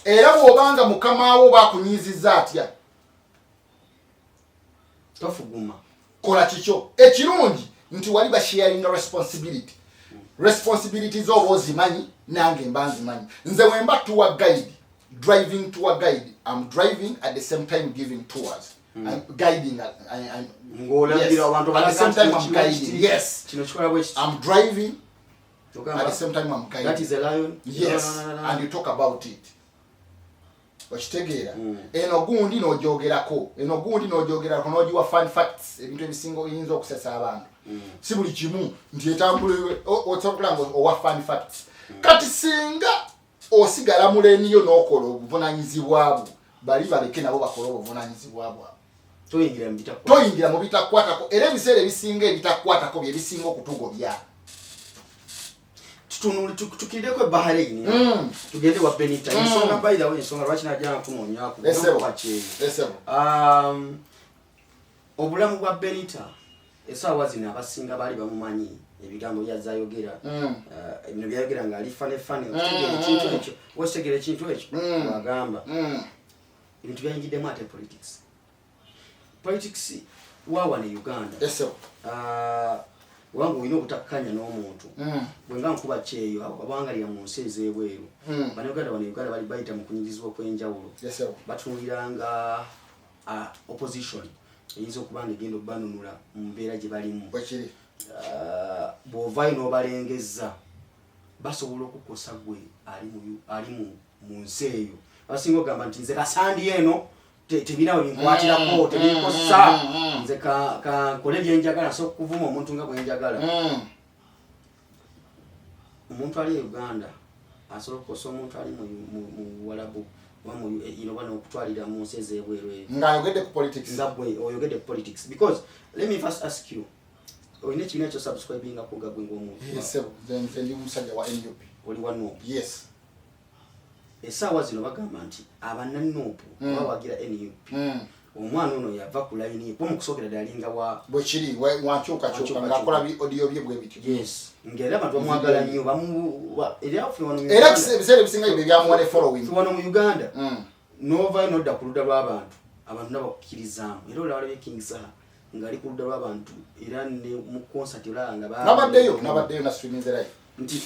Era bw'obanga mukama wo bakunyiizizza atya tofuguma kola kikyo ekirungi nti wali basharing responsibilities oba ozimanyi nange mba nzimanyi. Nze wemba tour guide driving tour guide I'm driving at the same time giving tours. I'm guiding ngolabira abantu at the same time I'm guiding. Yes, kino kikola bwe I'm driving at the same time I'm guiding. That is a lion. Yes, no. And you talk about it. Okitegeera eno gundi n'ojogerako n'ogiwa fun facts ebintu ebisinga oyinza okusesa abantu si buli kimu nti etambule otsokulanga owa fun facts kati singa osigala muleniyo n'okola obuvunanyizibwa bwo bali baleke nabo bakola obuvunanyizibwa bwabwe. Toyingira mu bitakwatako era ebiseera ebisinga ebitakwatako bye bisinga okutugobya. Tukireko Bahrain tugende wa Benita ensonga by the way ensonga lwaki najja kumonyaku obulamu bwa Benita esaawa zino abasinga bali bamumanyi ebigambo byazayogera bino byayogera nga ali fane okitegera ekintu ekyo wagamba ebintu byayingiddemu ate politics wawa ne Uganda wangu olina obutakkanya n'omuntu bwenga nkuba kyeyo abangalira mu nsi ez'ebweru Bannayuganda bali bayita mu kunyirizibwa okw'enjawulo batunuuliranga opposition eyinza okuba nga egenda okubanunula mu mbeera gye balimu bw'ovaayo n'obalengezza basobola okukosa gwe ali mu nsi eyo. Basinga ogamba nti nze kasandi eno tebinawo binkwatirako tebinkosa nze kankole byenjagala so okuvuma omuntu nga bwenjagala. Omuntu ali Uganda asobola okukosa omuntu ali mu Walabu bano okutwalira mu nsi ez'ebweru ng'ayogedde ku politics nga bwe oyogedde ku politics because let me first ask you olina ekibiina ekyo subscribinga ku gagwe ng'omuntu ndi musajja wa NUP oli wa NUP. Yes, essaawa zino bagamba nti abanannupu bawagira NUP omwana ono yava ku line po mukusokera dalinga wa bwe kiri wanchuka chuka ngakola bi audio bye bwe bityo yes ngera abantu bamwagala nnyo bamu era afu wano era bisere bisinga ibyo byamuwane following wano mu Uganda nova inodda ku ludda lw'abantu abantu nabakukirizamu era olawala King Saha ngali ku ludda lw'abantu era ne mu concert olanga nabaddeyo na streaming live nti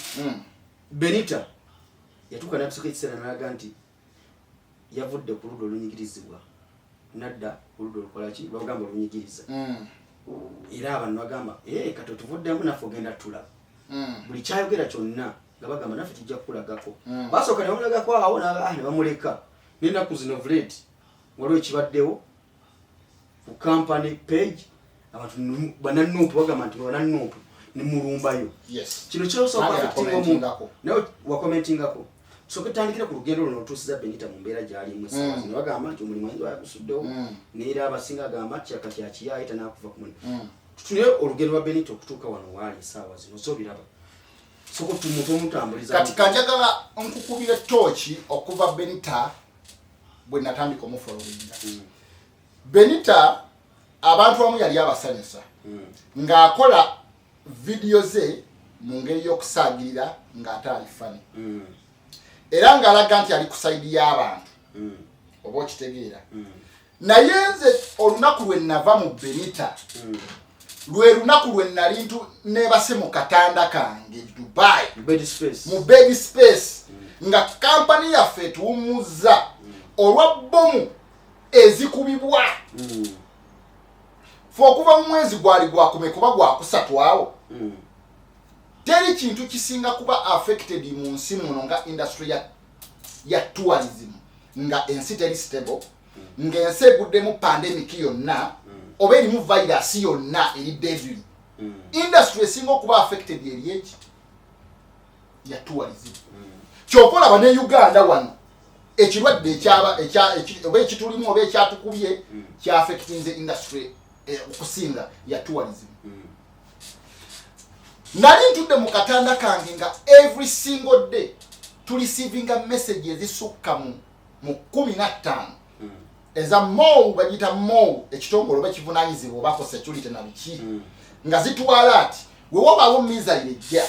Benita yatuka nabisoka ekisera nalaga nti yavudde ku ludda olunyigirizibwa nadda ku ludda olukola ki bagamba olunyigiriza era abantu bagamba kato tuvuddemu naffe ogenda tula buli kyayogera kyonna nga bagamba naffe kijja kukulagako basooka ne bamulagako awo ne bamuleka n'ennaku zino vlet waliwo ekibaddewo ku company page abantu bananuupu bagamba nti bananuupu ne mulumbayo kino kyosooka affectinga omuntu nawe wakomentingako soka tandikira ku lugendo luno otuusiza Benita mu mbeera gy'alimu ne bagamba nti omulimu ayinza yagusuddewo neera abasinga agamba kyaka kyakiyayita n'akuva ku mulimu tutunire olugendo lwa Benita okutuuka wano waali essaawa zino so biraba soko tumutambuliza kati kanjagala nkukubira tochi okuva Benita bwe natandika omufollowinga Benita abantu bamu yali abasanyusa ng'akola video ze mu ngeri y'okusaagirira ng'ataali fani era ng'alaga nti ali ku saidi y'abantu oba okitegeera naye nze olunaku lwe nava mu Benita lwe lunaku lwe nali nebase mu katanda kange Dubai mu bed space nga kampani yaffe tuwumuzza olwa bomu ezikubibwa fo okuva mu mwezi gwali gwakume kuba gwakusatu awo teri kintu kisinga kuba affected mu nsi muno nga industry ya tourism nga ensi teri stable nga ensi eguddemu pandemic yonna oba erimu virus yonna eri deadly industry esinga okuba affected eri eki ya tourism kyokola bane Uganda wano ekirwadde oba ekitulimu oba ekyatukubye kya affecting the industry okusinga ya tourism nali ntudde mu katanda kange nga every single day to receiving a message ezisukka mu 15 eza MOU bagita MOU ekitongole bakivunanyizibwa obako security na biki nga zitwala ati wewobawo missile ejja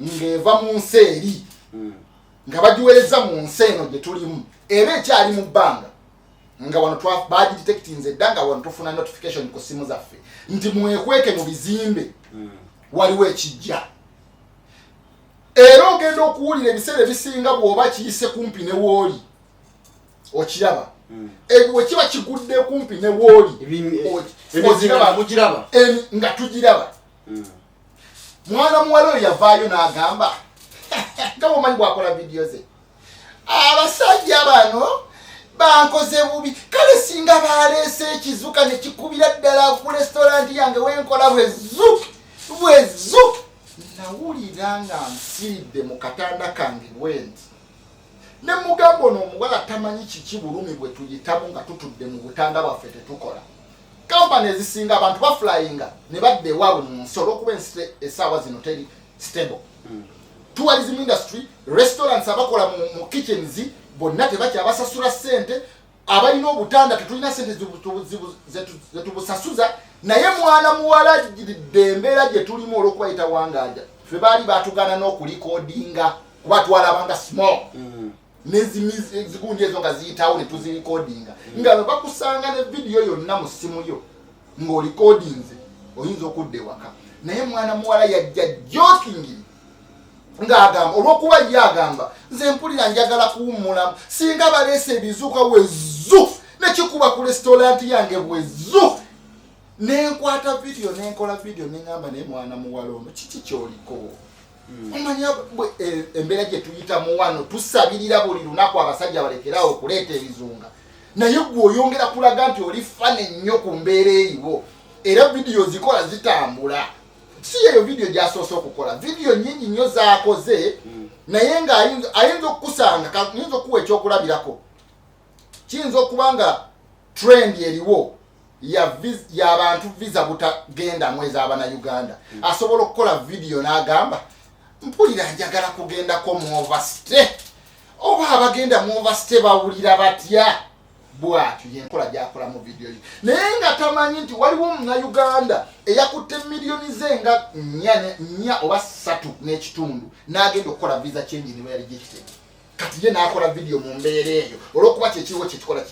ngeva mu nsi eri nga bagiwereza mu nsi eno gye tulimu eba ekyali mu bbanga nga wano baagi detectinze edda nga wano tufuna notification ku simu zaffe nti mwekweke mu bizimbe waliwo ekijja era ogenda okuwulira ebiseera ebisinga bw'oba kiyise kumpi ne wooli okiraba we kiba kigudde kumpi ne wooli nga tugiraba mwana muwala oyo yavaayo n'agamba nga bwomanyi bwakola vidiyo ze abasajja bano bankoze bubi kale singa baleese ekizuka ne kikubira ddala ku restauranti yange wenkola bwezuki nawulira nga nsiridde mu katanda kange bwenti ne mugambo n'omuwala tamanyi kiki bulumi bwe tuyitamu nga tutudde mu butanda bwaffe tetukola kampani ezisinga abantu baflyinga ne badda ewaabwe mu nsi olw'okuba ensi essaawa zino teri stable tourism industry restaurants abakola mu kitchens bonna tebakyabasasula ssente abalina obutanda tetulina ssente zetubusasuza naye mwana muwala embeera gye tulimu olw'okubayita wangaaja ffe baali batugana n'okulikodinga kuba twalabanga small nezigundi ezo nga ziyitawo ne tuzirikodinga nga bakusanga ne vidiyo yonna mu ssimu yo ng'olikodinze oyinza okudda ewaka naye mwana muwala yajja jokingiri ng'agamba olw'okuba ye agamba nze mpulira njagala kuwummulamu singa baleese ebizuuka wezu nekikuba ku restauranti yange bwezu nenkwata vidiyo nenkola vidiyo neŋŋamba naye mwana muwala ono kiki kyoliko omanya embeera gye tuyitamu wano tusabirira buli lunaku abasajja balekerawo okuleeta ebizunga naye gwe oyongera kulaga nti oli fane nnyo ku mbeera eriwo era vidiyo zikola zitambula si eyo vidiyo gy'asoose okukola vidiyo nnyingi nnyo zaakoze naye nga ayinza okukusanga nyinza okuwa ekyokulabirako kiyinza okuba nga trend eriwo y'abantu visa butagenda mwezi abannayuganda asobola okukola vidiyo n'agamba mpulira njagala kugendako mu overstay oba abagenda mu overstay bawulira batya bwatyo yenkola gyakola mu video ye naye nga tamanyi nti waliwo Munnayuganda eyakutte milioni zenga 4 oba 3 n'ekitundu n'agenda okukola visa change ne bwe rejected kati ye n'akola video mu mbeera eyo olw'okuba kyekiriwo kyekikola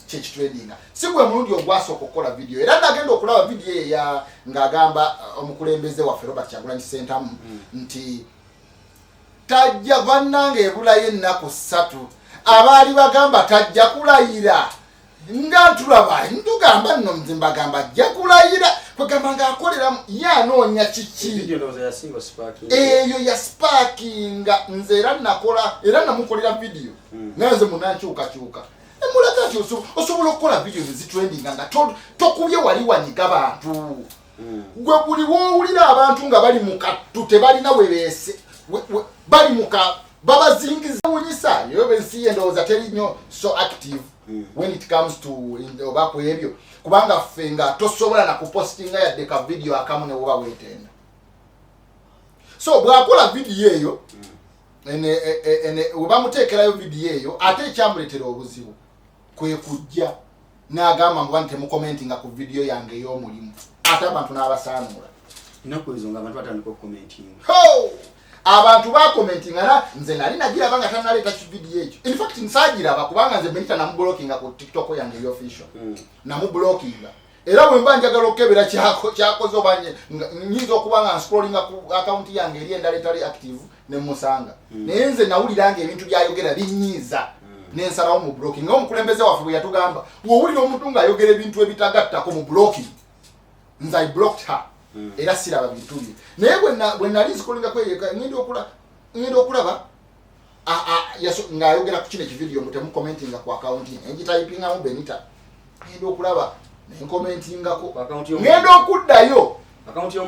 kyekitwedinga si gwe mulundi ogwasooka okukola video era n'agenda okulaba video eya ng'agamba omukulembeze waffe Robert Kyagulanyi Ssentamu nti tajja bannange ebulayo ennaku 3 abaali bagamba tajja kulayira nga ntulaba ntugamba nno mbagamba ajja kulayira kwegamba ng'akolera yanoonya kiki eyo ya sparkinga nze era namukolera video nanze munankyukakyuka emulaga nti osobola okukola video nezitrendinga nga tokubye wali wanyiga bantu gwe buli woowulira abantu nga bali mu kattu tebalina webeese bali muka babazingiza wunyisa yobe nsi endowooza teri nnyo so active when it comes to obako ebyo kubanga ffe nga tosobola na kupostinga yadde ka video akamu ne woba weetenda so bw'akola video eyo webamuteekerayo video eyo ate ekyamuleetera obuzibu kwe kujja n'agamba muba nti temukomentinga ku video yange ey'omulimu ate abantu n'abasaanula inaku ezo nga abantu batandika okukomentinga abantu bakomentinga na nze nali nagiraba nga tanaleeta video ekyo in fact nsagiraba kubanga nze benita namublockinga ku TikTok yange y'official namublockinga era bwe mba njagala okukebera kyakoze obanye nyinza okuba nga scrollinga ku account yange eri endala etali active ne musanga naye nze nawuliranga ebintu byayogera binyiiza nensalawo mu blocking ng'omukulembeze waffe bwe yatugamba wowulira omuntu ng'ayogera ebintu ebitagattako mu blocking nze I blocked her era siraba bintu bye naye bwe nali nzikolinga kweyeka ngenda okulaba ng'ayogera ku kino ekividiyo mutemu commentinga ku account ye ngitayipingamu benita ngenda okulaba nenkomentingako ngenda okuddayo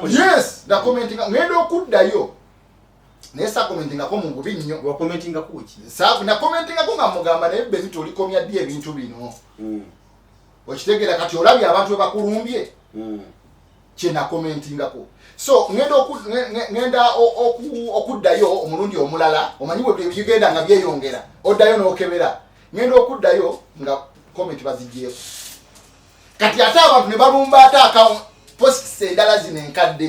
yes nakomentinga ngenda okuddayo naye sakomentingako mu bubi nnyo nakomentingako nga mugamba naye benita olikomya ddi ebintu bino okitegeera kati olabye abantu webakulumbye kyena commentingako so ngenda okuddayo omulundi omulala omanyi bwe bigenda nga byeyongera oddayo n'okebera ngenda okuddayo nga comment bazigyeeko kati ate abantu ne balumba ate account posts endala zino enkadde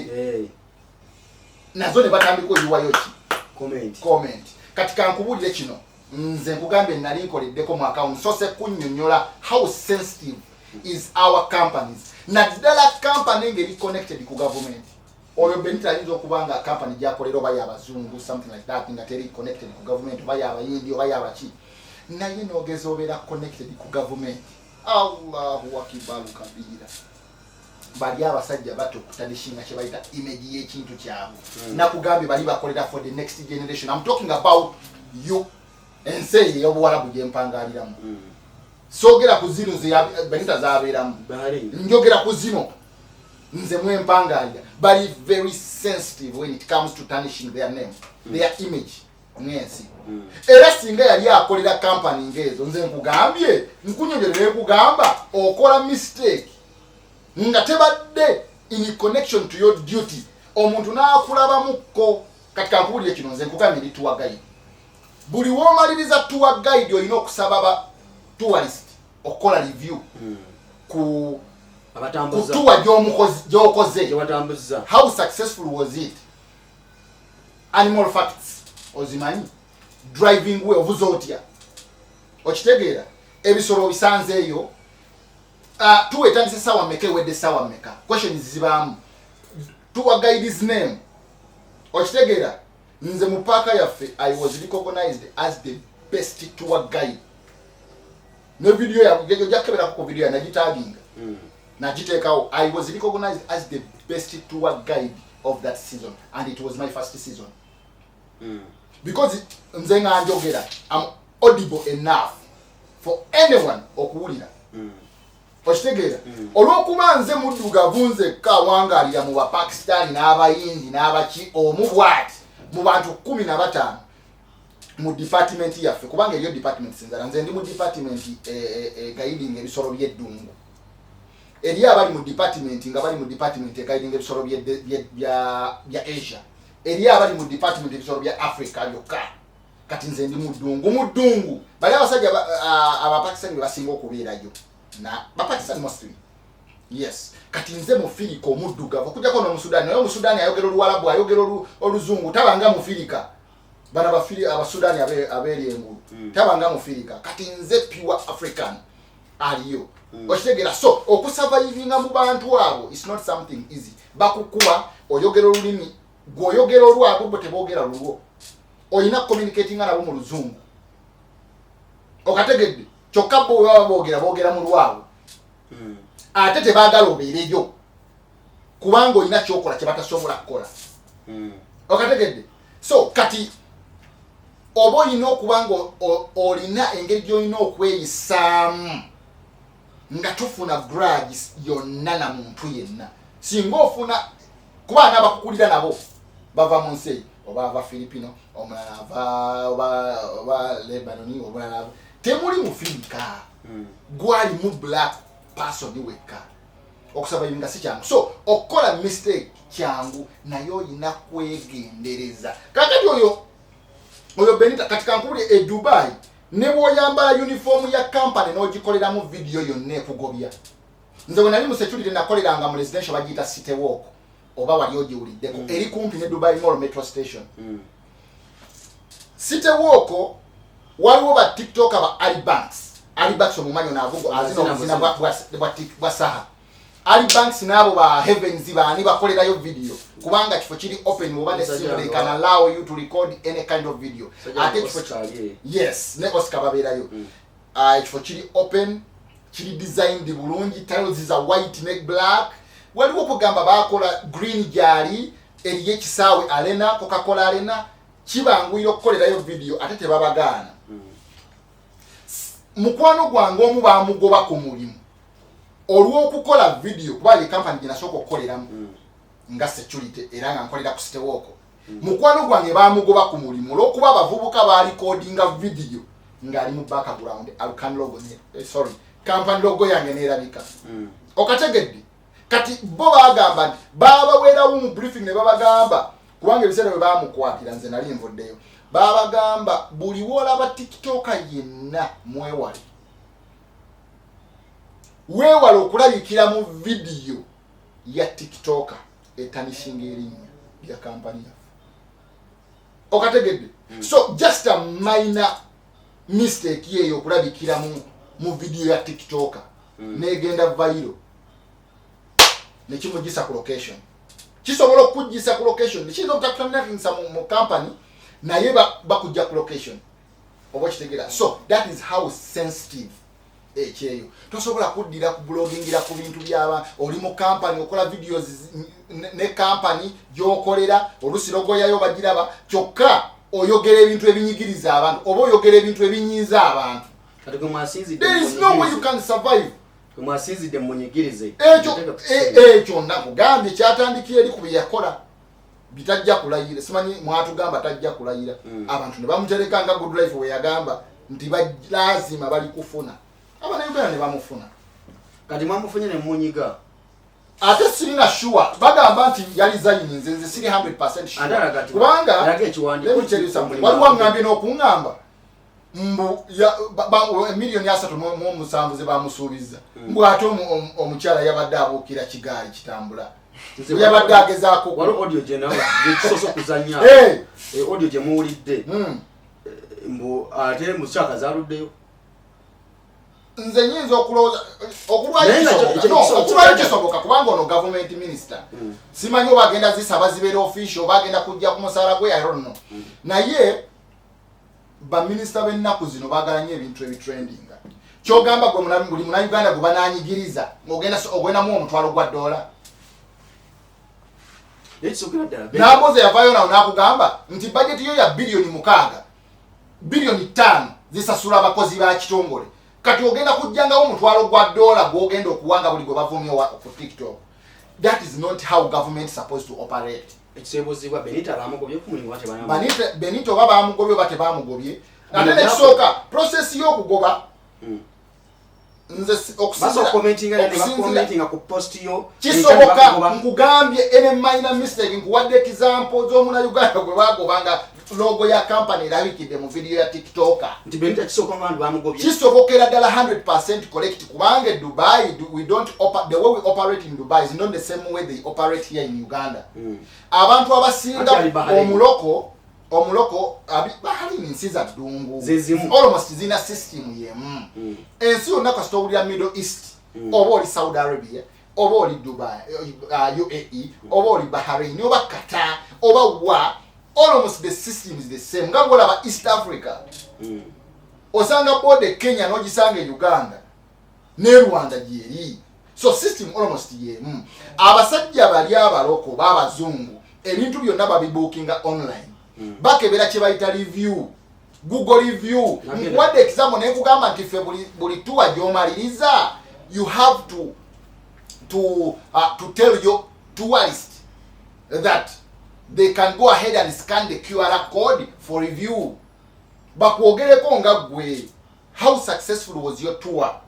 nazo ne batandika oyiwayo ki comment kati kankubulire kino nze nkugambye nali nkoleddeko mu account so se kunnyonnyola how sensitive is our companies naddala company ngeri connected ku government oyo benita ayinza okuba nga company gyakolera oba y'abazungu something like that nga teri connected ku government oba y'abayindi oba y'abaki naye noogeza obeera connected ku government allahu akibaru kabira bali abasajja bato okutandishinga kye bayita image y'ekintu kyabwe nakugambye bali bakolera for the next generation. I'm talking about you ensi ey'obuwalabu gye mpangaliramu sogera ku zino benita zabeeramu njogera ku zino nze mwempangalira bali very sensitive when it comes to tarnishing their name their image ngensi era singa yali akolera company ngezo nze nkugambye nkunyongerere kugamba okola mistake nga tebadde in connection to your duty omuntu n'akulabamuko katika nkubulire kino nze nkugambye ndi tour guide buli w'omaliriza tour guide olina okusaba ba tourist okola review ku tour gy'okoze how successful was it animal facts ozimanyi driving way ovuza otya okitegeera ebisolo bisanzeeyo tuwetandise sawa mmeka ewedde sawa mmeka questions zibaamu tour guide's name okitegeera nze mu paaka yaffe I was recognized as the best tour guide ne video yange jakebera ku video nagitaginga nagiteekawo I was recognized as the best tour guide of that season and it was my first season because nze nga njogera I'm audible enough for anyone okuwulira okitegeera olw'okuba nze muddugavu nzekka wangalira mu bapakistani n'abayindi n'abaki omu bwati mu bantu 15 mu department yaffe kubanga eriyo department sinzala nze ndi mu department guiding ebisolo by'eddungu eri abali mu department nga bali mu department guiding ebisolo bya Asia eri abali mu department ebisolo bya Africa yokka kati nze ndi mudungu bali abasajja abapakistani basinga okubeerayo na bapakistani mostly yes kati nze mufirika omuddugavu okujjako n'omusudani naye omusudani ayogera oluwalabu ayogera oluzungu tabanga mufirika bana abasudani abeeri engulu tabanga mufirika kati nze pure african aliyo okitegera so okusurvivinga mu bantu abo is not something easy bakukuwa oyogera olulimi gwoyogera olwabo bo teboogera lulwo oyina communicating nabo mu luzungu okategedde kyokka bo boogera mu lwabo ate tebaagala obeereyo kubanga olina kyokola kye batasobola kukola okategedde so kati oba olina okubanga olina engeri gy'olina okweyisaamu nga tofuna grudge yonna na muntu yenna singa ofuna kuba n'abakukulira nabo bava mu nsi oba ava Filipino omulala oba Lebanoni omulala temuli mufirika gwali mu black person wekka okusabayiminga si kyangu so okukola mistake kyangu naye olina kwegendereza kakati oyo Benita kati kankubule Dubai ne bwoyambala uniform ya company n'ogikoleramu video yonna ekugobya nze bwe nali mu security nakoleranga mu residential bagiyita city walk oba wali ogiwuliddeko eri kumpi ne Dubai Mall metro station city walk waliwo ba tiktok aba Alibanks omumanyo naavugo azina obuzina bwa saha Alibanks nabo ba Heavens baani bakolerayo video kubanga kifo kiri open oba the simple can allow you to record any kind of video ate kifo yes ne Oscar babeerayo kifo kiri open kiri designed bulungi tiles is a white ne black waliwo kugamba bakola green jali eriye kisaawe arena Coca-Cola arena kibanguyiro okukolerayo video ate tebabagaana mukwano gwange omu bamugoba ku mulimu olw'okukola video kuba ye company ginasooka okukoleramu nga security era nga nkolera ku city walk mukwano gwange bamugoba ku mulimu olw'okuba abavubuka balikodinga video ng'ali mu background Alcan logo company logo yange neerabika okategedde kati bo bagamba nti babawerawo mu briefing ne babagamba kubanga ebiseera bwe bamukwatira nze nali nvuddeyo babagamba buli wolaba tiktoka yenna weewale okulabikira mu video ya tiktoka etanishinga erinnya lya kampani yaffe okategedde so just a minor mistake yeeyo okulabikira mu video ya tiktoka negenda viral nekimugisa ku location kisobola okujisa ku location kiyinza obutakutamnakinsa mu company naye bakujja ku location oba kitegera so that is how sensitive ekyeyo tosobola kuddira ku blogingira ku bintu byaba oli mu company okola videos ne company gyokolera olusirogoyayo bagiraba kyokka oyogera ebintu ebinyigiriza abantu oba oyogera ebintu ebinyiza abantu there is no way you can survive kumwasizide munyigirize ekyo nakugambye kyatandikira eri ku byeyakola bitajja kulayira simanyi mwatugamba tajja kulayira abantu ne bamutereka nga good life we yagamba nti lazima bali kufuna abanayuganda ne bamufuna kati mwamufunye ne munyiga ate sirina sure bagamba nti yali zayininze nze siri 100% sure kubanga waliwo ngambye n'okungamba mbu emiliyoni 3.7 ze bamusuubiza mbu ate omukyala yabadde abuukira kigaali kitambula yabadde agezaako waliwo audio gye nawe gyekisoso kuzanya audio gye muwulidde mbu ate mukyaka zaluddeyo nze nyinza okulwayo kisoboka kubanga ono government minister simanyi oba agenda zisaba zibeera official oba agenda kujja ku musaala gwe I don't know naye baminisita b'ennaku zino baagala nnyo ebintu ebitrendinga kyogamba gwe buli munauganda gwe bananyigiriza ogwendamu omutwalo gwa $. Naboze yavayo nawo nakugamba nti budget yo ya $6 billion 5 zisasula abakozi ba kitongole kati ogenda kujjangawo omutwalo gwa $, gwogenda okuwanga buli gwe bavumye ku TikTok. That is not how government is supposed to operate. Ekisebozibwa Benita bamugobye ku mulimu wate bana. Benito baba bamugobye bate bamugobye. Ate ne soka process y'okugoba nze commenting ku post yo kisoboka nkugambye ene minor mistake nkuwadde example z'omuna Uganda gwe bagobanga logo ya company erabikidde mu video ya TikTok. Nti Benita kisooka nga abantu bamugobye. Kisobokera ddala 100% correct kubanga Dubai we don't the way we operate in Dubai is not the same way they operate here in Uganda. Abantu abasinga omuloko bahali nsiza ddungu almost zina system yemu. Ensi yonna kasita owulira Middle East oba oli Saudi Arabia oba oli Dubai UAE oba oli Bahrain oba Qatar oba wa almost the system is the same. Nga bwolaba East Africa osanga bode Kenya n'ogisanga Uganda ne Rwanda gyeri, so system almost yemu. Abasajja bali abaloko babazungu ebintu byonna babibookinga online. Bakebera kye bayita review, Google review. What the example nekugamba nti fe buli tour gyomaliriza you have to tell your tourist that they can go ahead and scan the QR code for review. Bakwogereko nga gwe how successful was your tour.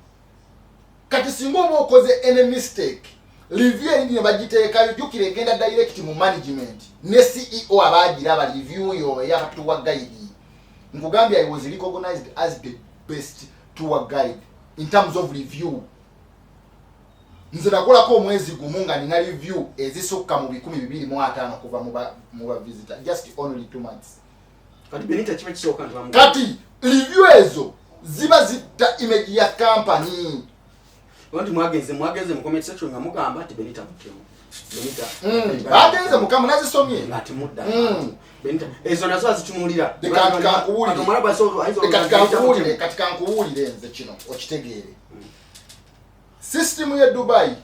Kati singa oba okoze any mistake review erindi ne bagiteekayo jjukira egenda direct mu management ne CEO abagiraba review yo ey'abatour guide. Nkugambye I was recognized as the best tour guide in terms of review. Nze nakolako omwezi gumu nga nina review ezisukka mu 225 kuva mu ba visitor just only 2 months. Kati Benita kiba kisooka nti bamugobye. Kati review ezo ziba zitta image ya company. Wanti mwagenze mu comment section nga mugamba ati Benita mutemu. Benita. Bagenze mukamu nazisomye. Ati mudda. Benita. Ezo nazo azitunulira. Katika nkuwulire nze kino okitegeere. System ya Dubai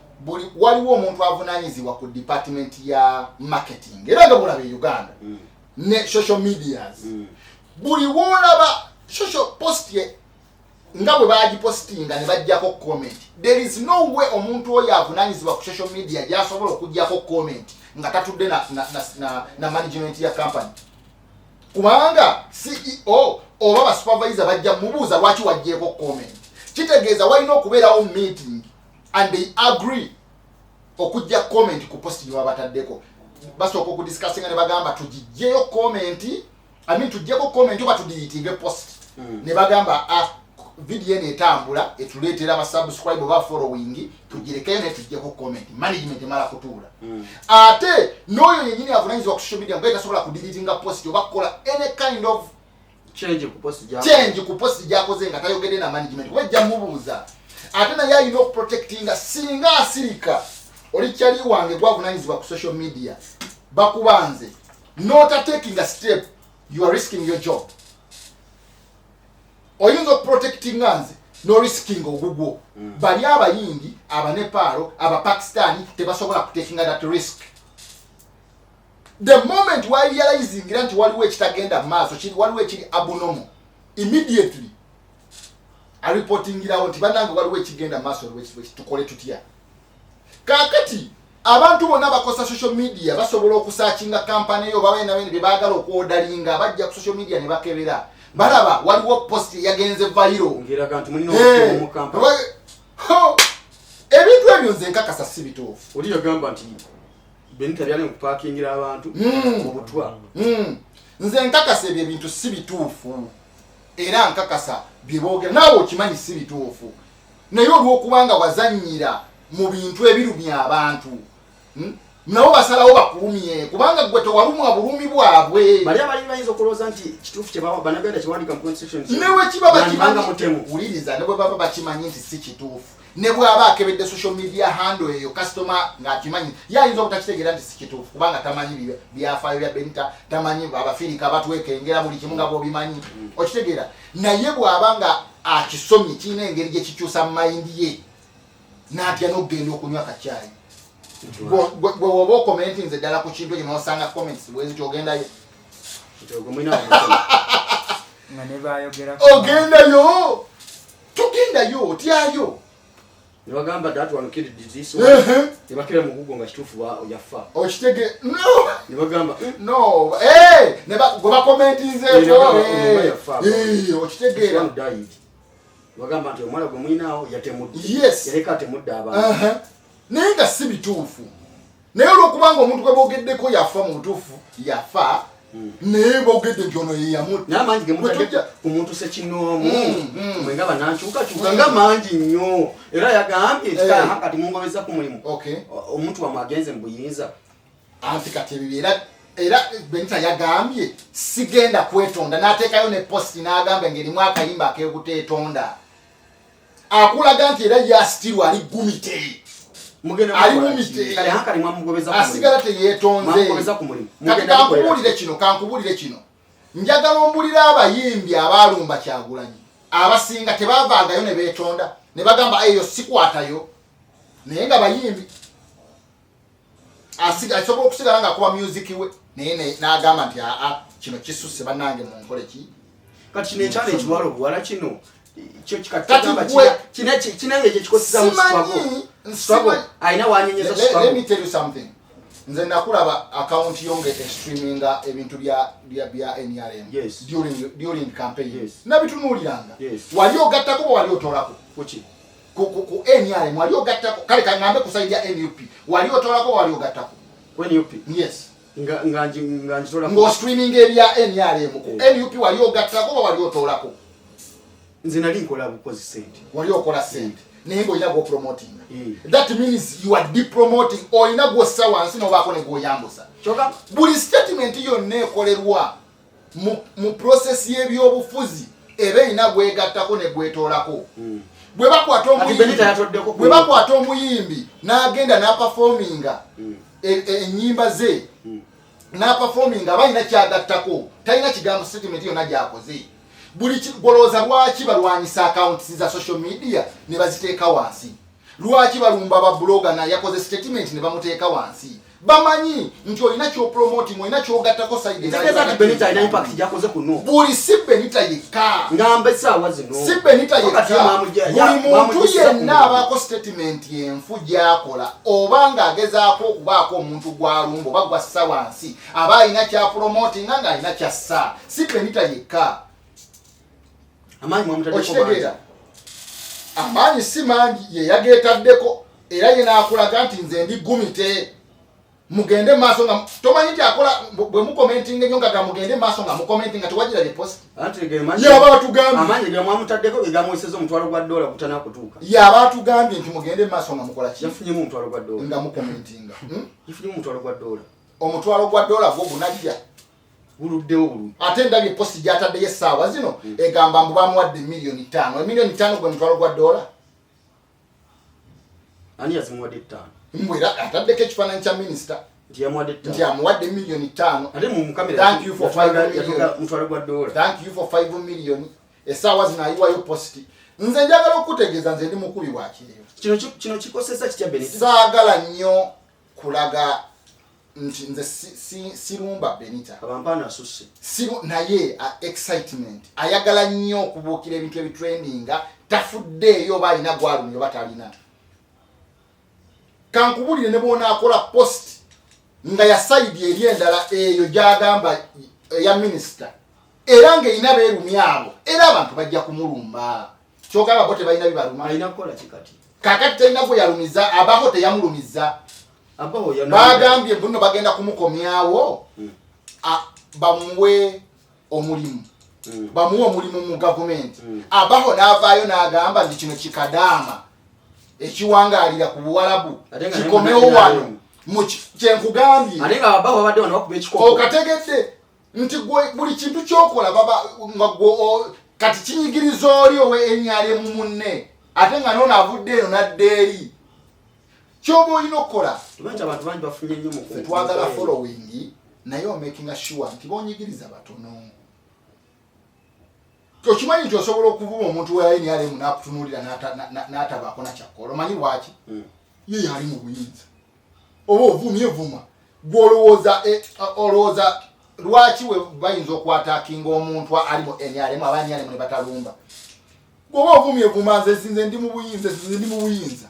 waliwo omuntu avunanyizibwa ku department ya marketing. Era nga bulabe Uganda. Ne social medias. Buli wolaba social post ye nga bwe bagipostinga ne bajjako comment. There is no way omuntu oyo avunanyizibwa ku social media yasobola okujjako comment nga tatudde na management ya company. Kubanga CEO oba ba supervisor bajja mubuuza lwaki wajjeko comment. Kitegeeza walina okubeerawo meeting and they agree okujja comment ku post gye bataddeko. Basooka okudiscussinga ne bagamba tugijjeyo comment, tujjeko comment oba tudiyitinge post. Ne bagamba video eno etambula etuleetera aba subscribe oba following tugirekeyo ne tujjeko comment. Management emala kutuula. Ate n'oyo yennyini avunanyizibwa ku social media nga tasobola kudiyitinga post oba kukola any kind of change ku post gy'akoze nga tayogedde na management. Wajja mubuuza. Ate naye alina okuprotectinga singa asirika oli kyali wange gwavunanyizibwa ku social media bakubanze not taking a step you are risking your job. Oyinza okuprotectinga nze no risking ogugwo. Bali abayindi abanepalo abapakistani tebasobola kutekinga that risk. The moment we realizing nti waliwo ekitagenda maaso waliwo ekiri abnormal immediately a reporting irawo nti banange waliwo ekigenda maaso tukole tutya. Kakati abantu bonna bakosa social media basobola okusearchinga company yo bawe na bye baagala okuodalinga bajja ku social media ne bakebera balaba waliwo post yagenze viral ngira kantu mulino okyo mu company. Ebintu ebyo nze nkakasa si bituufu. Oli yagamba nti Benita byali mu parkingira abantu mu butwa. Nze nkakasa ebyo ebintu si bituufu. Era nkakasa bye boogera naawe okimanyi si bituufu. Naye olw'okubanga wazannyira mu bintu ebirumya abantu nabo basalawo bakulumye kubanga gwe tewalumwa bulumi bwabwe. Bali bayinza okulowooza nti kituufu kye baba banagenda kiwandika mu constitution. Newe kiba bakimanyi wuliriza ne bwe baba bakimanyi nti si kituufu. Ne bw'aba akebedde social media handle eyo customer ng'akimanyi yayinza obutakitegeera nti si kituufu kubanga tamanyi byafaayo bya Benita, tamanyi abafirika batwekengera buli kimu nga bw'obimanyi okitegeera. Naye bw'aba nga akisomye kirina engeri gye kikyusa mayindi ye n'atya n'okugenda okunywa akacaayi. Bwe woba okomenti nze ddala ku kintu ekyo n'osanga comments bwezi kyogendayo ogendayo togendayo otyayo. Ne bagamba that one killed disease. Ne bakira mu Google nga kituufu yafa. Okitege no. Ne bagamba no. Ne gwe bakomentinzeeko. Okitegeera. Bagamba nti omwana gwe mwinaawo yatemudde. Yes. Yaleka atemudde abantu. Naye nga si bituufu. Naye olw'okubanga omuntu gwe boogeddeko yafa mu butuufu yafa naye bogedde nti ono ye yamutta n'amangi ge mutadde ku muntu Ssekinoomu mwenga banankyukakyuka nga mangi nnyo era yagambye nti kati mungobeza ku mulimu omuntu wamwe agenze mu buyinza anti kati ebyo era Benita yagambye sigenda kwetonda n'ateekayo ne posti n'agamba ng'erimu akayimba ak'obuteetonda akulaga nti era yasitirwa ali gumite asigala teyeetonze kati kankubuulire kino njagala ombulira abayimbi abaalumba Kyagulanyi abasinga tebaavaagayo ne beetonda ne bagamba eyo sikwatayo naye nga bayimbi asobola okusigala nga kuba music we naye n'agamba nti kino kisusse bannange mu nkole ki kati kino ekyalo ekiwala obuwala kino kinange kyekikoseza mu struggle ayina wanyenyeza struggle. Let me tell you something. Nze nakulaba account yonge streaminga ebintu bya NRM during campaign. Nabitunuuliranga. Wali ogattako wali otolako kuki ku NRM wali ogattako kale kangambe kusaidia NUP wali otolako wali ogattako NUP yes nga njitola ngo streaming ebya NRM ku NUP wali ogattako wali otolako nze nali nkola bukozi sente wali okola sente naye ng'olina go promoting that means you are depromoting olina gwossa wansi n'obaako ne gwoyambusa buli statement yonna ekolerwa mu process y'ebyobufuzi eba erina gwegattako ne gwetoolako bwe bakwata omuyimbi n'agenda n'aperforminga ennyimba ze n'aperforminga aba alina kyagattako talina kigambo statement yonna gy'akoze buli golooza lwaki balwanyisa accounts za social media ne baziteeka wansi lwaki balumba ababloga na yakoze statement ne bamuteeka wansi bamanyi nti olina kyopromoting olina kyogattako side Benita ina impact gyakoze kuno buli si Benita yekka ngambe essaawa zino si Benita yekka buli muntu yenna abaako statement yenfu gyakola oba ng'agezaako okubaako omuntu gw'alumba oba gwassa wansi aba alina kyapromotinga ng'alina kyassa si Benita yekka amaanyi si mangi ye yageetaddeko era ye n'akulaga nti nze ndi gumite mugende maaso nga tomanyi nti akola bwe mukomentinga ennyo nga mugende maaso nga mukomentinga tewagira repost yaba batugambye amaanyi ge mwamutaddeko ge gamweseza omutwalo gwa $1 kutana kutuuka yaba atugambye nti mugende maaso nga mukola ki yafunyemu omutwalo gwa $1 nga mukomentinga yafunyemu omutwalo gwa $1 omutwalo gwa $1 gwo gunajja buluddewo bulungi ate ndabye posti gyataddeyo essaawa zino egamba mbu bamuwadde $5,000,000 $5,000,000 gwe mutwalo gwa $1 ani yazimuwadde 5 mbwera ataddeko ekifaananyi kya minisita nti yamuwadde nti amuwadde $5,000,000 ate mu kamera thank you for $5,000,000 thank you for $5,000,000 essaawa zino ayiwayo posti nze njagala okutegeeza nze ndi mukubi wa kireyo kino kikosesa kitya Benita saagala nnyo kulaga nti nze sirumba Benita abampaana asusse naye excitement ayagala nnyo okubuukira ebintu ebitrendinga tafuddeeyo oba alina gwalumye oba talina kankubulire ne bona akola post nga yasaidi eri endala eyo gyagamba eya minisita era ng'erina beerumya abo era abantu bajja kumulumba kyogamba bo tebalina bibaluma alina kukola kikati kakati talina gwe yalumiza abaho teyamulumiza bagambye buno bagenda kumukomyawo bamuwe omulimu bamuwe omulimu mu gavumenti abaho n'avaayo n'agamba nti kino kikadaama ekiwangaalira ku Buwarabu kikomewo wano kyenkugambye okategedde nti buli kintu kyokola kati kinyigiriza oli owe NRM munne ate nga nono avudde eno nadde eri kyoba olina okukola twagala following naye omakinga sure nti bonyigiriza batono okimanyi nti osobola okuvuma omuntu wa NRM n'akutunuulira n'atabaako nakyakola omanyi lwaki ye yali mu buyinza oba ovumye vuma gw'olowooza lwaki we bayinza okwataakinga omuntu ali mu NRM aba NRM ne batalumba bw'oba ovumye vuma nze ndi mu buyinza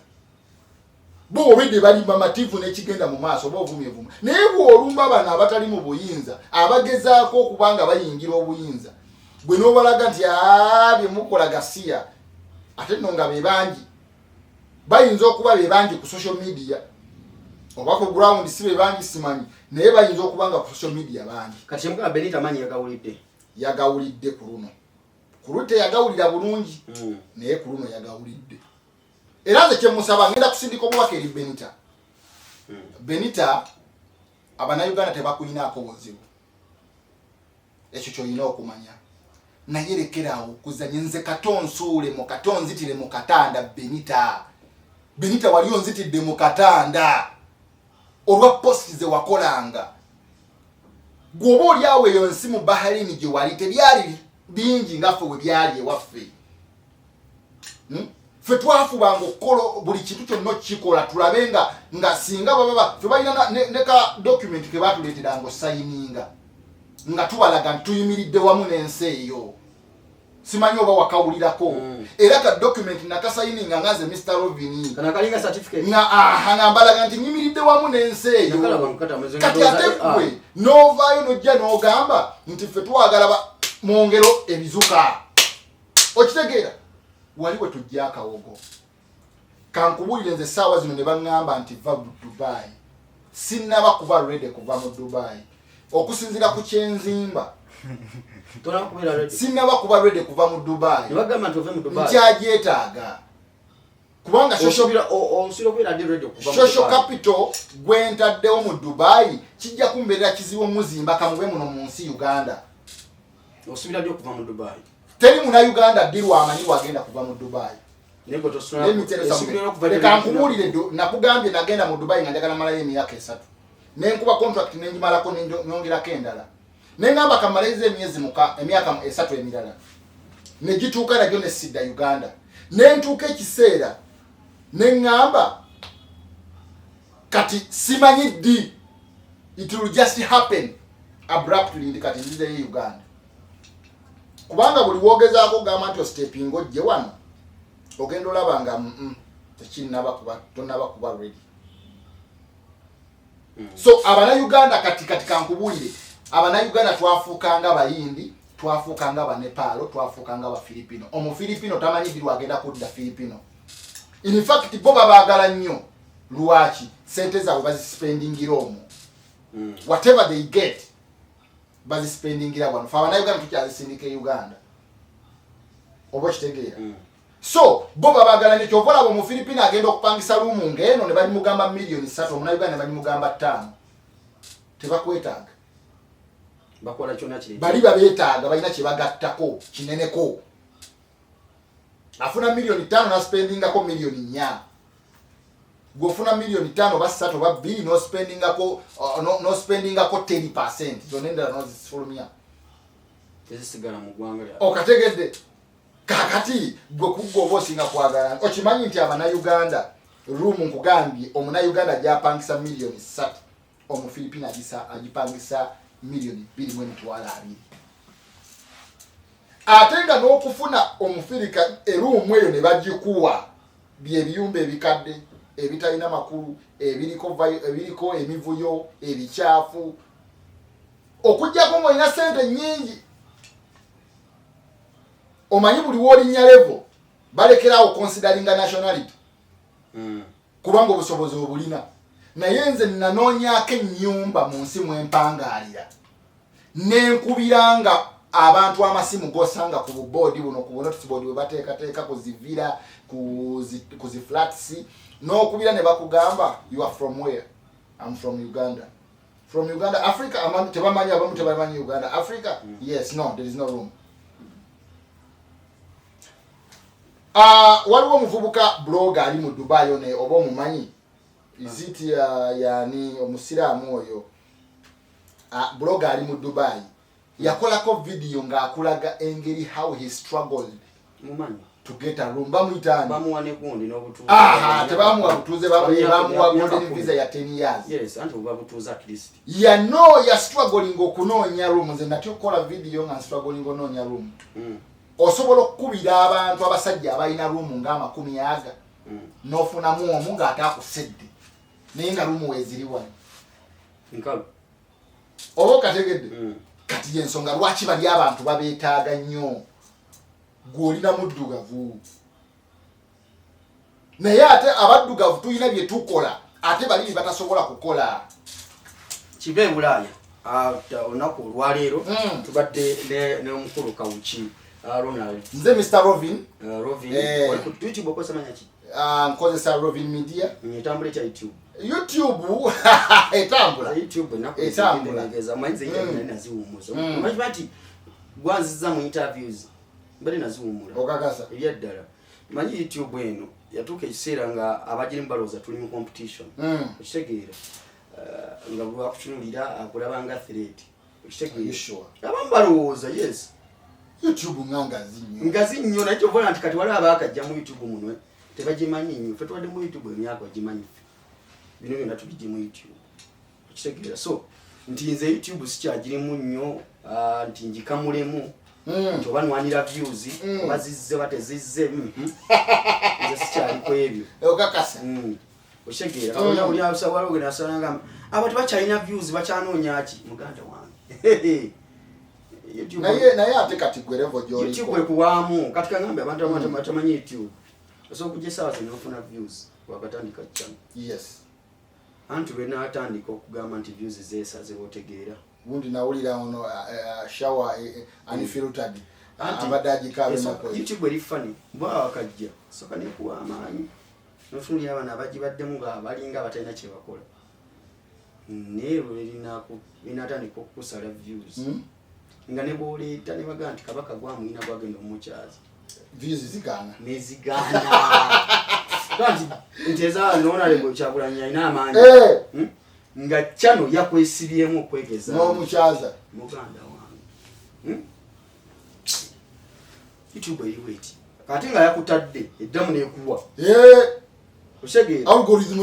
bo obedde bali mamativu n'ekigenda mu maaso oba ovumye vuma naye bw'olumba bano abatali mu buyinza abagezaako okubanga bayingira obuyinza gwe n'obalaga nti bye mukola gasiya ate nno nga be bangi bayinza okuba be bangi ku social media oba ku ground sibe bangi simanyi naye bayinza okubanga ku social media bangi kati mukaba Benita manyi yagawulidde ku luno ku lute yagawulira bulungi naye ku luno yagawulidde era nze kyemusaba ngenda kusindika omubaka eri Benita Benita Abanayuganda tebakuyinaako buzibu ekyo kyolina okumanya naye lekeraawo okuzanya nze katonsuule mu katonzitire mu katanda Benita wali onzitidde mu katanda olwa posti ze wakolanga gwoba oli awo eyo nsi mu Bahrain gye wali tebyali bingi nga ffe we byali ewaffe ffe twafubanga okukola buli kintu kyonna okukikola tulabe nga singa baba ffe balina ne ka document ke batuleetera nga osayininga nga tubalaga nti tuyimiridde wamu n'ensi eyo simanyi oba wakawulirako era ka document nakasayininga nga nze Mr. Rovini nga mbalaga nti nyimiridde wamu n'ensi eyo kati ate gwe n'ovaayo n'ojja n'ogamba nti ffe twagala mwongero ebizuka okitegeera wali we tujja akawogo kankubulire nze essaawa zino ne baŋŋamba nti va Dubai sinnaba kuba ready kuva mu Dubai okusinziira ku kyenzimba sinnaba kuba ready kuva mu Dubai nkyagyetaaga kubanga social capital gwentaddewo mu Dubai kijja kumbeerera kizibu muzimba kamube muno mu nsi Uganda teri muna Uganda ddirwa amanyi wagenda kuva mu Dubai leka nkubulire nakugambye nagenda mu Dubai nga njagala malayo emyaka 3 nenkuba contract nenjimalako nyongerako endala nengamba kamalaize emyaka 3 emirala negituuka nagyo nesidda Uganda nentuuka ekiseera nengamba kati simanyi ddi it will just happen abruptly ndi kati nzizeyo Uganda kubanga buli wogezaako gamba nti stepping ojje wano ogenda olabanga tonaba kuba ready so Abanayuganda kati kankubulire Abanayuganda twafuukanga Bayindi twafuukanga Banepalo twafuukanga Abafilipino Omufilipino tamanyi ddi lwagenda kudda Filipino in fact bo babaagala nnyo lwaki sente zaabwe bazispendingira omwo whatever they get bazispendingira wano fa Abanayuganda tukyazisindika e Uganda oba kitegeera so bo babaagala nnyo kyovola abo Omufilipino agenda okupangisa luumu ng'eno ne balimugamba million 3 Omunayuganda ne balimugamba 5 tebakwetaaga bakola kyonna kiri bali babeetaaga balina kye bagattako kineneko afuna million 5 na spendingako million 4 gwofuna million 5 ba 3 ba 2 no spendingako 10% zonendera nozifulumya tezisigala mu ggwanga lya okategedde kakati gwe kugoba osinga kwagala okimanyi nti Abanayuganda room nkugambye Omunayuganda gyapangisa million 3 Omufilipino agipangisa million 2.2 ate nga n'okufuna Omufirika eruumu eyo ne bagikuwa byebiyumba ebikadde ebitalina makulu ebiriko emivuyo ebikyafu okujjako ng'olina sente nnyingi omanyi buli w'olinnya level balekerawo consideringa nationality kubanga obusobozi obulina naye nze nanoonyaako ennyumba mu nsi mwempangaalira nenkubiranga abantu amasimu gosanga ku buboodi buno ku notice board bwe bateekateeka ku zivira ku zi flats n'okubira ne bakugamba you are from where? I'm from Uganda. From Uganda, Africa, tebamanyi abamu tebamanyi Uganda. Africa? Yes, no, there is no room. Waliwo omuvubuka blogger ali mu Dubai one oba omumanyi iziti yani omusiraamu oyo blogger ali mu Dubai yakolako video ng'akulaga engeri how he struggled mumanyi to get a room bamuyitani bamuwane gundi n'obutuuze tebamuwa butuuze bamuwa golden visa ya 10 years yes anti oba butuuze at least ya struggling okunoonya room nze natyo kola video nga struggling onoonya room osobola okukubira abantu abasajja abalina ruumu nga 10 n'ofunamu omu ng'ate akusedde naye nga ruumu weeziri wano oba okategedde kati yensonga lwaki bali abantu babeetaaga nnyo gw'olina muddugavu naye ate abaddugavu tulina bye tukola ate bali batasobola kukola kibe bulaya olunaku olwaleero tubadde ne omukulu Kawuki Ronald nze Mr. Rovin oli ku YouTube okozesa manya ki nkozesa Rovin Media etambula ekya YouTube etambula nakuegeza manyize nti naziwumuza omanyi bati gwanziza mu interviews mbere naziwumula okakasa ebyaddala manyi YouTube eno yatuuka ekiseera nga abagirimu balowooza tuli mu competition okitegeera nga lwakutunulira akulaba nga threat okitegeera abamu balowooza yes YouTube ngazi nnyo naye kyovola nti kati waliwo abaakajja mu YouTube muno tebagimanyi nnyo ffe tuwadde mu YouTube emyaka bagimanyi ffe bino byonna tubijje mu YouTube okitegeera so nti nze YouTube sikyagirimu nnyo nti njikamulemu nti oba nwanira views oba zizze batezizze nze sikyali ku ebyo okakasa okitegeera kaona oli awaliwo genda asalanga abo tebakyalina views bakyanoonya ki muganda wange naye ate kati gwe level gy'oli YouTube ekuwaamu kati kaŋŋambe abantu batamanyi YouTube osobola okujja essaawa zino ofuna views wakatandika channel yes anti lwe naatandika okugamba nti views zeesaze otegeera gundi nawulira ono shower unfiltered abadde agikaabenako YouTube eri fani bwa wakajja soka nekuwa amaanyi notunulira abana abagibaddemu balinga abatalina kye bakola naye lwe linaatandika okukusala views nga ne bw'oleeta ne bagaa nti kabaka gwamuyina gwagenda omukyazi views zigaana nezigaana kanti nti eza noonalebo Kyagulanyi alina amaanyi nga channel yakwesibyemu okwegeza n'omukyaza muganda wange YouTube eriwo eti kati nga yakutadde eddamu neekuwa osegeera algorithm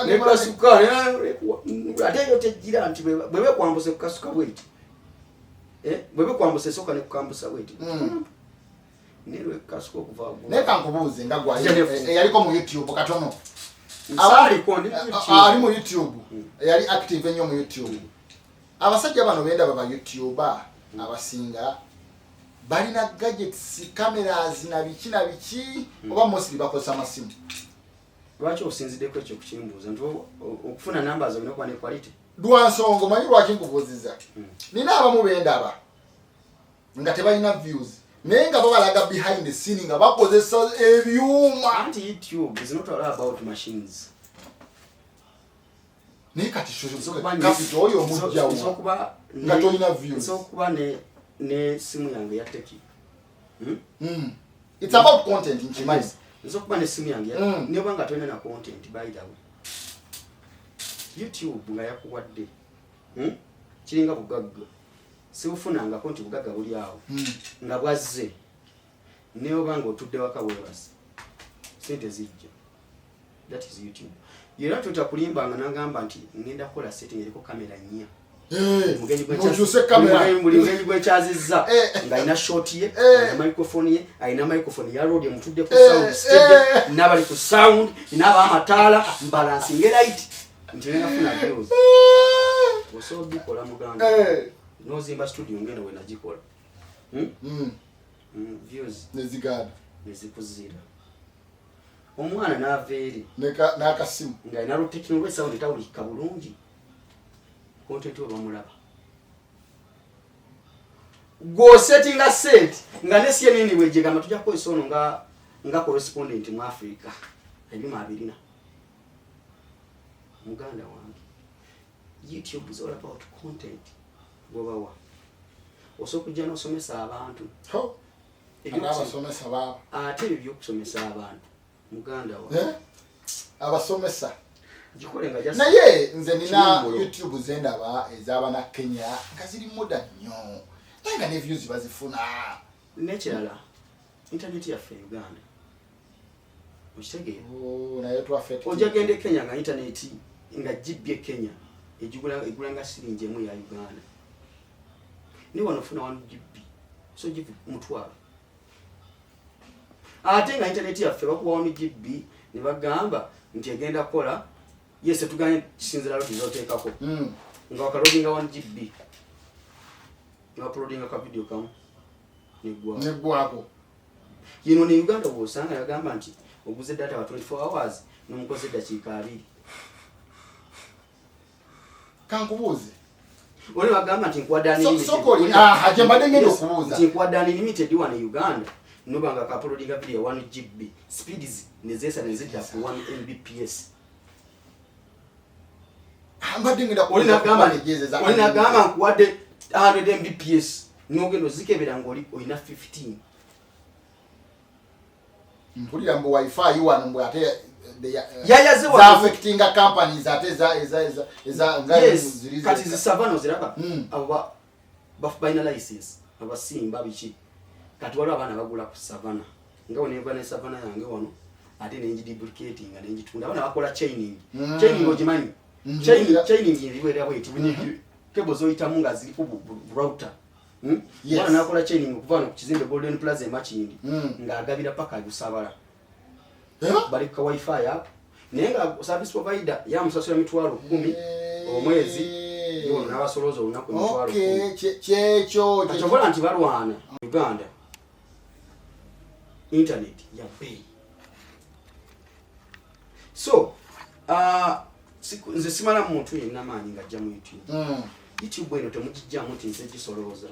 nekasuka ate yo tejjira nti bwebe kwambuse kukasuka bweti bwebe kwambuse soka nekukambusa bweti nerwe kasuka okuva neka nkubuuze nga gwa yaliko mu YouTube katono ali mu YouTube yali active ennyo mu YouTube abasajja bano benda baba YouTuber abasinga balina gadgets cameras na biki oba mostly bakozesa amasimu lwaki osinziddeko ekyo kukimbuuza nti okufuna numbers olina okuba ne quality lwansongo manyi lwaki nkubuuziza nina abamu bendaba nga tebalina views naye nga babalaga behind the scene nga bakozesa ebyuma anti YouTube is not all about machines naye kati kapito oyo omujjawo nga tolina views okuba ne simu yange ya teki it's about content nkimanyi okuba ne simu yange niyo banga tolina na content by the way YouTube nga yakuwadde kiringa bugagga sibufunangako nti bugagga buli awo nga bwazze niyo banga otudde waka weebase sente zijja that is YouTube yera tutakulimbanga nagamba nti ngenda kukola setting eriko kamera nnya mugenyi gwekyazizza nga alina short ye alina microphone ye alina microphone ya rodi emutudde ku sound stage nabali ku sound naba amataala mbalancing light nti nafuna views osobola gikola muganda nozimba studio ngenda we nagikola views nezikuzira omwana n'aveeri n'akasimu nga alina lutekinologi sound etawulikika bulungi content we bamulaba gwosettinga set nga ne CNN bwejegamba tujja kukozesa ono nga correspondent mu Africa ebyuma abirina muganda wange YouTube is all about content gwobawa osobola okujja n'osomesa abantu abasomesa baabo ate ebyo byokusomesa abantu muganda wange abasomesa gikole nga naye nze nina YouTube zendaba ez'abana Kenya nga ziri muda nnyo naye nga ne views bazifuna nekirala internet yaffe Uganda okitegeera naye twaffe ojja genda e Kenya nga internet nga GB Kenya egula nga siringi emu ya Uganda ni wano funa 1 GB so GB mutwalo ate nga internet yaffe bakuwa 1 GB ne bagamba nti egenda kola yes tuganye kisinzira lodi zoteekako nga wakalodinga 1 GB nga uploadinga ka video kamu negwako yino ne Uganda bwosanga yagamba nti oguze data wa 24 hours n'omukoze dakiika 2 kankubuuze oli bagamba nti nkwadani limited wano Uganda nobanga kapolodiga video 1 GB speeds nezesa nezidda ku 1 Mbps oli nagamba nkuwadde 100 Mbps nogendo zikebera ngoli olina 15 mpulira mbu wifi wano mbu ate yayaze za affecting companies ate za ngani zirize kati zisavano ziraba aba baina license abasimba bichi kati waliwo abana bagula ku savana ngawo neva ne savana yange wano ate ne duplicating ne njitunda abana bakola chaining ojimanyi chaining iliwera bweti kebo zoita munga zili ku router wana nakola chaining okuvana ku kizimbe Golden Plaza emachindi nga agabira paka gusabala bali ka wifi app nenga service provider ya musasula mitwalo 10 omwezi yo nabasolozo unako mitwalo checho achobola nti balwana Uganda internet ya pay so nze simala muntu yenna maanyi nga ajja mu YouTube eno temukijjamu nti nze gisoloza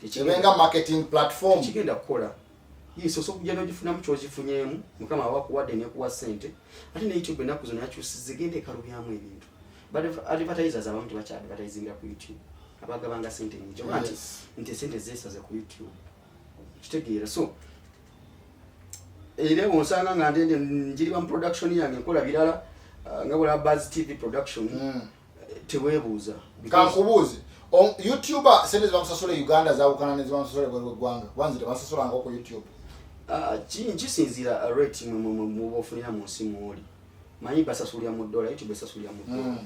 ekibenga marketing platform kigenda kukola yiso so kujja n'ogifuna mu kyozifunyemu mukama awakuwadde nekuwa ssente ate ne YouTube ennaku zonna yakyusiza genda ekalubyamu ebintu but advertisers abamu tebakya advertisinga ku YouTube abagabanga ssente nyingi oba nti ssente zeesaze ku YouTube kitegeera so era onsanga nga ndende njiriwa mu production yange nkola birala nga bula Buzz TV production tewebuuza kankubuuze YouTuber sente zibamusasula Uganda zawukana ne zibamusasula gwanga wanzi tebasasula nga ku YouTube kisinzira rate mu bofunira mu nsimu oli manyi basasulya mu dollar YouTube basasulya mu dollar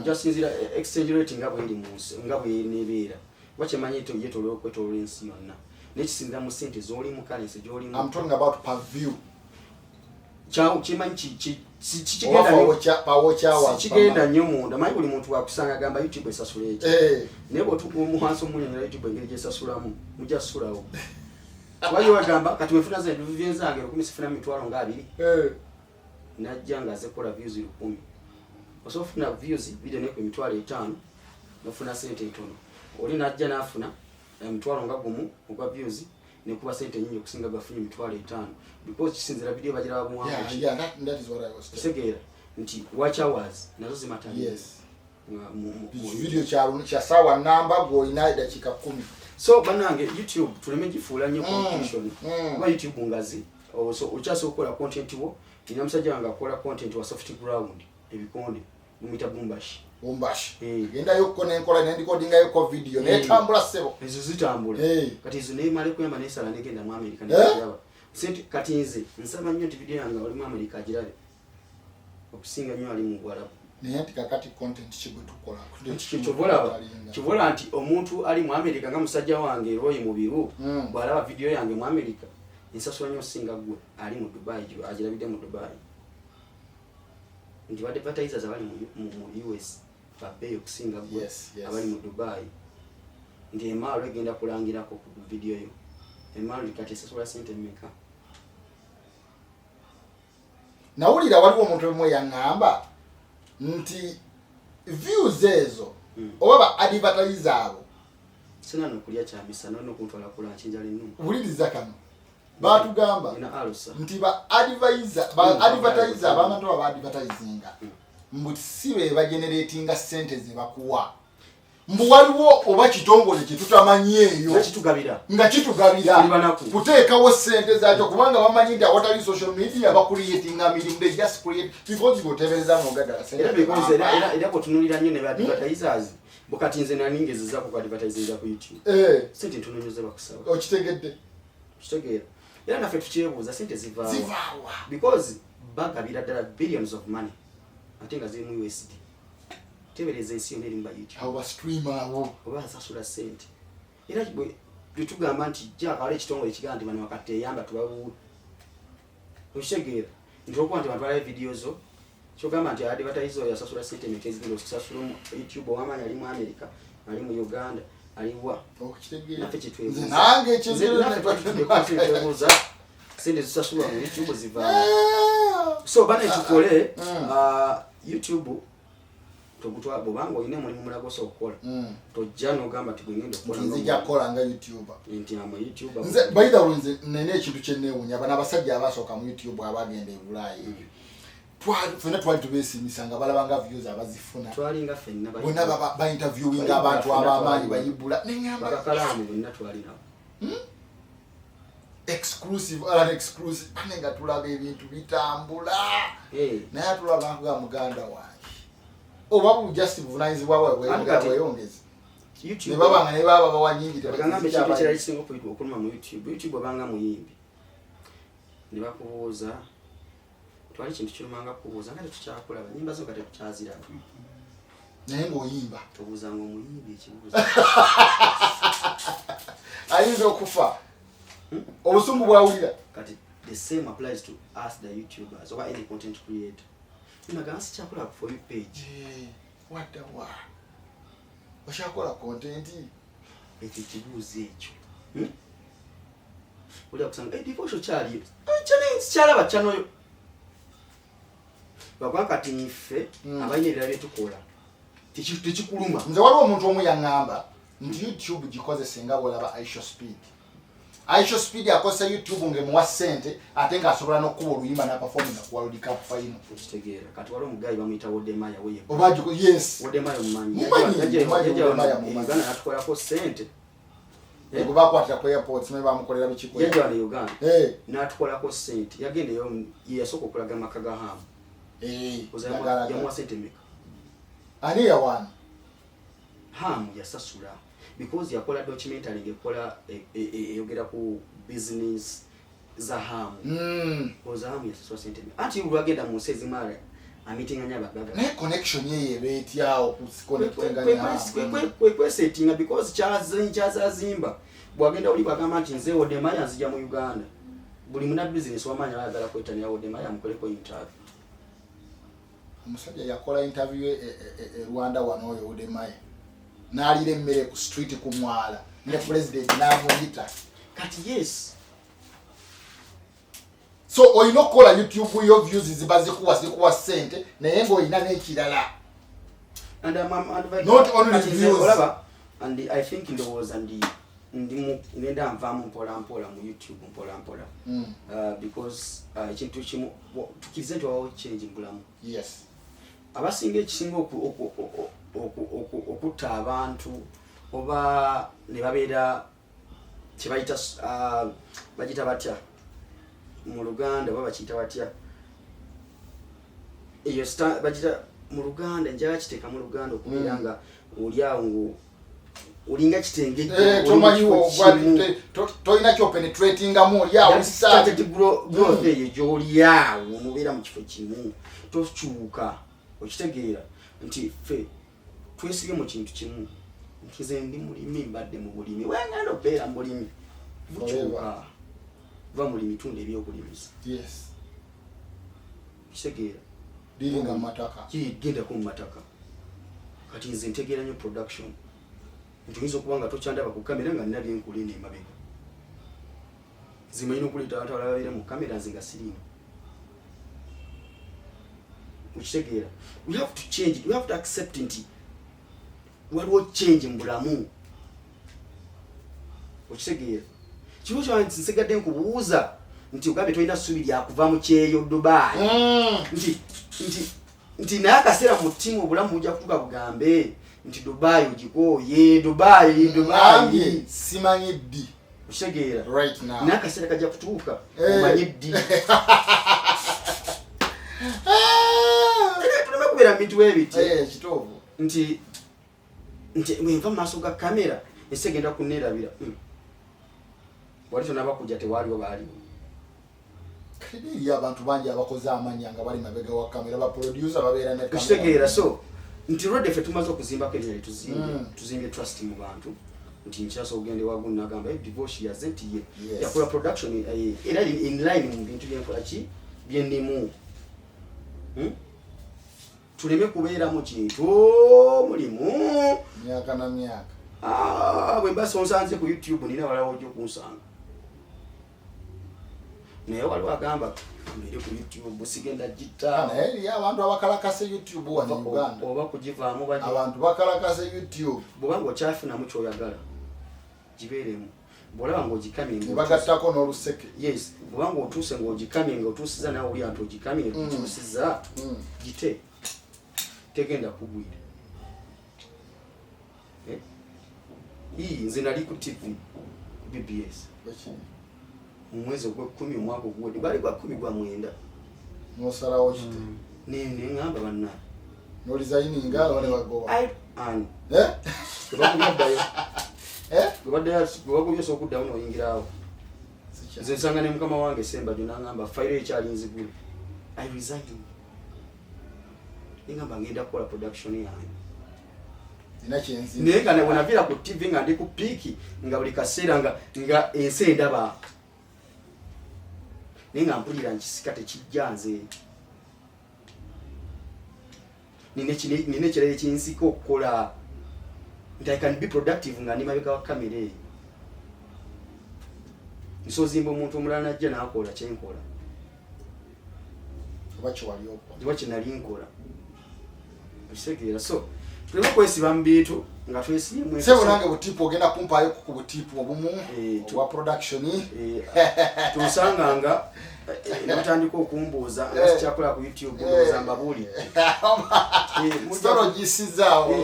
jasinzira exchange rate nga bwe ndi mu nsi nga bwe nebeera wache manyi to yetolo kwetolo ensi yonna nekisinzira mu sente zoli mu currency joli mu I'm talking about per view chao chimanyi kigenda nnyo munda manyi buli muntu wakusanga gamba YouTube esasula eki nebo tukuumuhanso munyonyola YouTube engeri gyesasulamu mujja sulawo wayo wagamba kati wefuna ze views zange 10 sifuna mitwalo nga 2 najja nga zekola views 10 osofuna views video neko mitwalo 5 nofuna sente ntono oli najja nafuna mitwalo nga 1 ogwa views nekuba sente nyingi okusinga bafunye mitwalo 5 because kisinzira video bajira bamuwa that is what I was segera nti watch hours nazo zimata video cha sawa namba go ina dakika 10 so banange YouTube tuleme jifuula nnyo competition ba YouTube ngazi so uchaso okola content wo ina musajja wanga akola content wa soft ground ebikonde mumita bumbashi genda yokko nenkola nendicodinga yokko video netambula sebo ezo zitambula kati izo neimale kuyamba nesala negenda mu America ndaba sente kati nze nsaba nnyo nti video yanga oli mu America agirabe okusinga nnyo ali mu Bwarabu nenti kakati content kibwe tukola kivola nti omuntu ali mu America nga musajja wange Roy Mubiru bwalaba video yange mu America nsasula nnyo singa gwe ali mu Dubai agirabide mu Dubai ndi advertisers abali mu US babe okusinga gwe abali mu Dubai ndi emalo egenda kulangirako ku video yo emalo likati sasula sente mmeka nawulira waliwo omuntu omwe yangamba nti views ezo oba advertiser abo sina nokulya kyamisa nokuntwala kula nchinjali nnu wuliriza kano batugamba nti ba advertiser abantu aba advertisinga mbuti sibe bageneratinga sente ze bakuwa mbu waliwo oba kitongole kitutamanyeeyo nga kitugabira kuteekawo sente zaakyo kubanga bamanyi nti awatali social media bakuliyetinga mirimu they just create because gotebereza mugadala era kutunulira nnyo ne ba advertisers bukati nze naningezeza ku advertising ku YouTube sente ntunonyoze bakusaba okitegedde kitegeera era naffe tukyebuuza sente zivaawa because bagabira ddala billions of money ate nga ziri mu USD tebereza ensi yonna eri mu YouTube abo streamer abo oba asasula sente era bwe tugamba nti jakala ekitongole ekigamba nti bano wakati eyamba tubabuule okitegeera nti okuba nti bantu balabe video zo kyogamba nti advertiser oyo asasula sente metezigenda okusasula mu YouTube owamanya ali mu America ali mu Uganda aliwa okitegeera naffe kitwebuuza nange ekyebuuza sente zisasula mu YouTube ziva so bana tukole YouTube togutwa bobanga oyine mulimu mulago so okola tojja n'ogamba tugende okola nzija kola nga YouTuber nti ama YouTuber nze by the way nene ekintu kyenewunya bana abasajja abasooka mu YouTube abagenda e Bulaayi fena twali tubeesimisanga balabanga views abazifuna twalinga fenna bonna ba interviewing abantu abamaanyi bayibula neŋŋamba bakakalamu bonna twalinawo exclusive anenga tulaga ebintu bitambula naye atulaba nga muganda wange oba just buvunanyizibwa bweyongezi ne babanga ne baba bawanyingi tebagambe kintu kirala kisinga okuluma mu YouTube obanga muyimbi ne bakubuuza twali kintu kirumanga kubuuza nga tetukyakulaba nyimba zo nga tetukyaziraba naye ng'oyimba tobuuzanga omuyimbi ekibuuzo ayinza okufa obusungu bwawulira kati the same applies to us the YouTubers or any content creator nagamba sikyakola for you page wadawa oshakola content ekyo kibuuzo ekyo olya kusanga devotion kyaliyo kyalaba kyanoyo bagwa kati niffe abalina ebirala byetukola tekikuluma nze waliwo omuntu omu yaŋŋamba nti YouTube gikozese nga bwolaba Aisha Speed akozesa YouTube ngemuwa ssente ate ng'asobola n'okuba oluyimba n'apafominga ku World Cup final okitegeera kati waliwo omugayi bamuyita Wodemaya weye obagiko yes Wodemaya omumanyi Uganda yatukolako ssente ego bakwatira ku airport ne bamukolera bikiko yajja ne Uganda n'atukolako ssente yagendeyo yasooka okulaga amaka ga Hamu yamuwa ssente meka ani yawana Hamu yasasula because yakola documentary ngekola eyogera ku business za Hamu oza Hamu yasasula ssente meka anti ulwagenda mu nsezi mara amitinganya bagaga ne connection yeye betyawo kuconnectinganya kwe setting because kyazazimba bwagenda oli bagamba nti nze Wodemaya nzija mu Uganda buli muna business wamanya ayagala kwetania Wodemaya amukoleko interview omusajja yakola interview Rwanda wano oyo Wodemaya n'alira emmere ku street ku mwala ne president n'amuyita kati yes so oyina okukola YouTube yo views ziba zikuwa ssente naye ng'olina n'ekirala not only views and I think ndowooza ngenda nvaamu mpola mu YouTube mpola because ekintu kimu tukirize nti wawo change mbulamu yes abasinga ekisinga okutta abantu oba ne babeera kyebayita bagita batya mu Luganda oba bakiyita batya eyo bagita mu Luganda njala kiteeka mu Luganda okubeera nga oli awo ngo olinga kitengejje tomanyiwo tolina kyopenetratingamu oli awo growth eyo gy'oli awo omubeera mu kifo kimu tokyuka okitegeera nti ffe twesibye mu kintu kimu nti ze ndi mulimi mbadde mu bulimi wengenda okubeera mu bulimi bukyuka va mu mitunda ebyokulimiza yes kitegeera diringa mu mataka kigendako mu mataka kati nze ntegeera nnyo production nti oyinza okuba nga tokyandaba ku kamera nga nina byenkulina emabega zimanyina okuleeta abantu abalala babeera mu kamera nze nga sirimu ukitegeera we have to change we have to accept nti waliwo change mu bulamu ukitegeera kibu kyanti nsigadde nkubuuza nti ogambye tolina ssuubi lyakuva mu kyeyo Dubai nti naye akaseera mu ttiimu obulamu bujja kutuuka bugambe nti Dubai ogikooye Dubai simanyi ddi ukitegeera right now naye akaseera kajja kutuuka omanyi ddi tuleme kubeera mu bintu webiti kituufu nti wenva mu maaso ga kamera ensi egenda kunneerabira wali tonaba kujja tewaliwo baaliwo kiri abantu bangi abakoze amanya nga bali mabega wa kamera ba producer babeera ne kamera ukitegeera so nti rodde ffe tumaze okuzimbako erinnya tuzimbye trust mu bantu nti nkyasa ogende wagu nagamba divorce yaze nti yakola production era in line mu bintu byenkola ki byendimu tuleme kubeera mu kintu mulimu myaka na myaka bwe mbasa onsanze ku YouTube nina walawo ojja okunsanga naye waliwo agamba mbere ku YouTube sigenda gitta naye abantu abakalakase YouTube wano Uganda oba kugivaamu baje abantu bakalakase YouTube bwanga okyafuna mu kyoyagala gibeeremu bwolaba ng'ogikamye bagattako n'oluseke yes bwanga otuuse ng'ogikamye ng'otuusiza nawe oli anti ogikamye otuusiza gite tegenda kugwira nze nali ku TV BBS mu mwezi ogw'ekkumi omwaka oguwedde gwali gwa 19 nosalawo kite neŋŋamba banna nolizayininga wale bagoba ani bakuyaddayo gwebagobyosa okuddawo n'oyingiraawo nze nsanga ne mukama wange Sembajjo n'aŋŋamba fayiro ekyali nzigule I resign neŋŋamba ngenda kukola production yange naye nga nebwenaviira ku TV nga ndi ku piiki nga buli kaseera nga ensi endaba naye nga mpulira nkisika tekijja nze nina ekirala ekinsika okukola nti I can be productive nga ndi mabega wa kamera eyo nsozimba omuntu omulala najja n'akola kyenkola oba kyenali nkola ekitegeera so tuleme kwesiba mu bintu nga twesibye sebo nange butipu ogenda kumpaayo ku butipu obumu obwa production tusanganga natandika okumbuuza nga sikyakola ku YouTube ndowooza mbabuulidde storo gisizaawo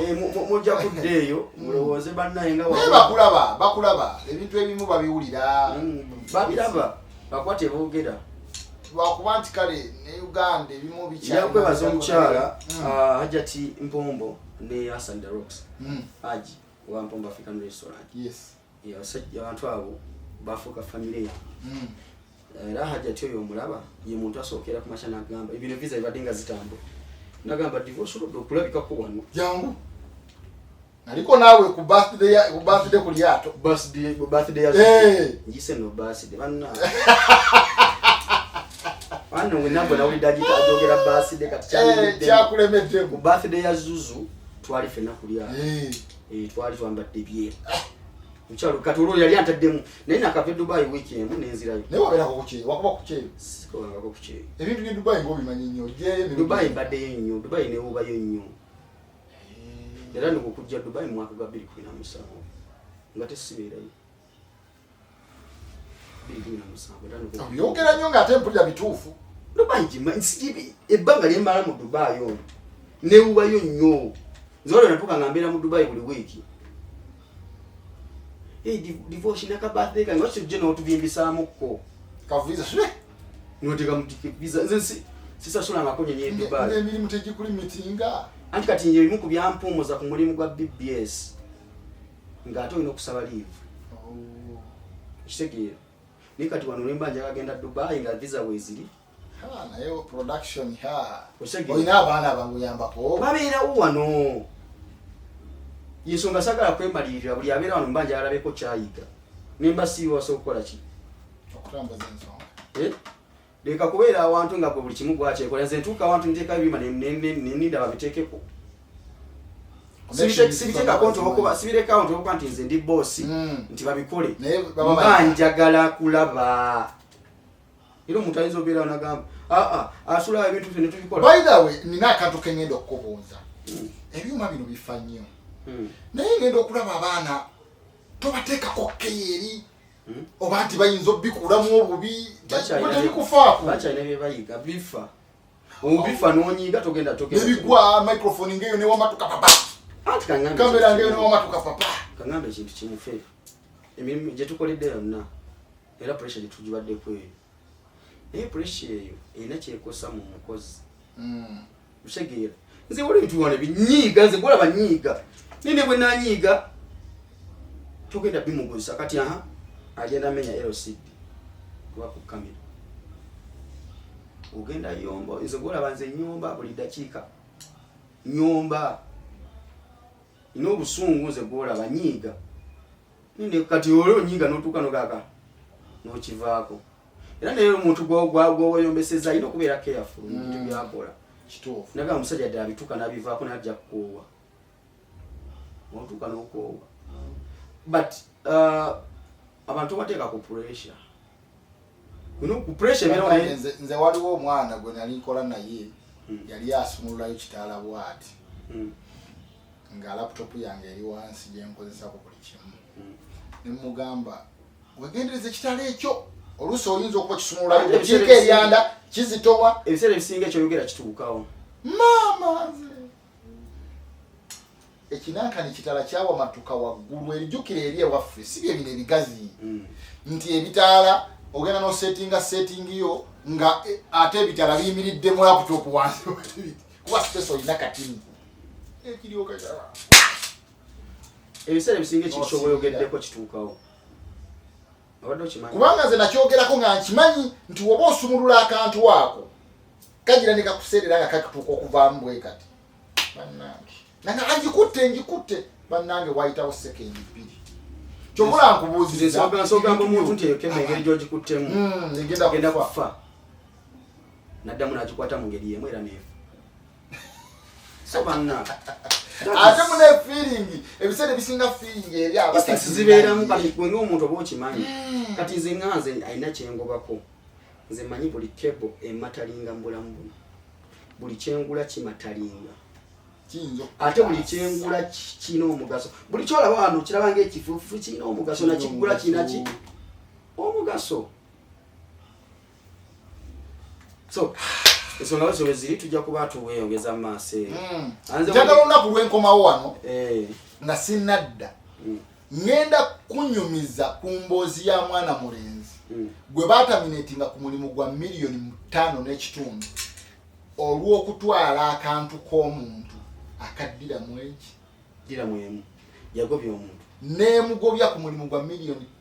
mujja kudda eyo mulowooze bannaye nga bakulaba ebintu ebimu babiwulira babiraba bakwate boogera lwakuba nti kale ne Uganda ebimu bikyakwebaza omukyala Hajati Mpombo ne Hassan the Rocks Haji wa Mpombo African Restaurant abasajja abantu abo bafuuka family era Hajati oyo omulaba ye muntu asookera ku makya n'agamba ebino visa bibadde nga zitambula n'agamba divorce oludde okulabikako wano jangu naliko naawe ku birthday ku lyato birthday ya njise no birthday banna Wano wenabo na ulida jita ajogera birthday kati kyakulemedde ku birthday ya Zuzu twali fena kulya twali twambadde byera mchalo katolo yali antaddemu naye nakave Dubai weekend nenzirayo naye wabeerako kuki wakuba kuki sikobanga kuki ebintu bye Dubai ngobimanyi nnyo Dubai mbadde nnyo Dubai ne ubayo nnyo era nikukujja Dubai mu mwaka gwa 2017 nga tesibeerayo yogera nnyo ng'ate mpulira bituufu Dubai nsijibi ebbanga lyembala mu Dubai ono newubayo nnyo nzolo natuka ngambira mu Dubai buli wiki divorce naka birthday kange wakitujje n'otuvimbisaamuko kaviza sule noteka mutike visa nze sisasula ngakonye nye Dubai n'emirimu tegikuli mitinga anti kati nje bimu ku byampumuza ku mulimu gwa BBS ng'ate olina okusaba leave kitegeera ni kati wano nembanja agenda Dubai nga visa weziri naye production oyina abaana bamuyambako babeerawo wano yensonga sagala kwemalirira buli abeera wano mbanja alabeko kyayiga nemba siiwa wasobola okukola ki okutambuza ensonga leka kubeera awantu nga buli kimu gwakyekola nze ntuuka awantu nteeka ebima neninda babiteekeko sibireka awantu okuba nti nze ndi boosi nti babikole banjagala kulaba era omuntu ayinza obeera nagamba asulawo ebintu ffe netubikola by the way nina akantu kengenda okukubuuza ebyuma bino bifa nnyo naye ngenda okulaba abaana tobateekako keeri oba nti bayinza obikulamu obubi tebikufaako bakyalina byebayiga bifa omubifa n'onyiiga togenda nebigwa microphone ngeyo newamatuka papa anti kamera ngeyo newamatuka papa kaŋŋamba ekintu kimu ffe emirimu gye tukoledde yonna era pressure gye tugibaddeko eyo naye pressure eyo erina kyekosa mu mukozi busegeera nze wali ebintu wane binyiiga nze golaba nyiiga nine bwe nanyiiga togenda bimugozesa kati agenda amenya LCD kuba ku kamera ogenda yomba nze golaba nze nyomba buli dakiika nyomba ina obusungu nze golaba nyiiga nine kati olwo nyiiga n'otuuka nogaka n'okivaako era naye omuntu gwoweyombeseza alina okubeera careful ebintu byakola kituufu naga omusajja ddala bituuka n'abivaako n'ajja kukoowa otuuka n'okoowa but abantu bateeka ku pressure kuno ku pressure bero nze waliwo omwana gwe nali nkola naye yali asumululayo kitaala bwati nga laptop yange eri wansi gye nkozesa ku buli kimu nemugamba wegendereze kitaala ekyo oluusi oyinza okuba kisumululayo kiika eryanda kizitowa ebiseera ebisinga ekyoyogera kituukawo maama ekinankani kitala kyawa matuka waggulu erijjukira eri ewaffe si bye bino ebigazi nti ebitaala ogenda setting yo nga ate ebitaala biyimiridde mu laptop wansi kuba space olina katini ekiryoka kyala ebiseera ebisinga ekikyoboyogeddeko kituukawo kubanga nze nakyogerako nga nkimanyi nti woba osumulula akantu ako kagira ne kakuseerera nga kakituuka okuvaamu bwe kati bannange nanga angikutte bannange wayitawo sekendi bbiri kyobula nkubuuziriza sogamba omuntu nti ekyo engeri gy'ogikuttemu egenda kufa naddamu n'agikwata mu ngeri yemu era neefa so banna ate mune feeling ebiseera ebisinga feeling eri abasisi zibeeramu kati gwenga omuntu oba okimanyi kati nze nganze alina kyengobako nze manyi buli cable ematalinga mu bulamu buno buli kyengula kimatalinga ate buli kyengula kina omugaso buli kyolaba wano kiraba ng'ekifuufu kirina omugaso nakigula kinaki omugaso so ensonga zo ziri tujja kuba tuweeyongeza mu maaso njagala olunaku lwenkomawo wano nga sinadda ngenda kunyumiza ku mboozi ya mwana mulenzi gwe baataminatinga ku mulimu gwa $5 n'ekitundu olw'okutwala akantu k'omuntu akaddira mweki dira mwemu yagobya omuntu neemugobya ku mulimu gwa $5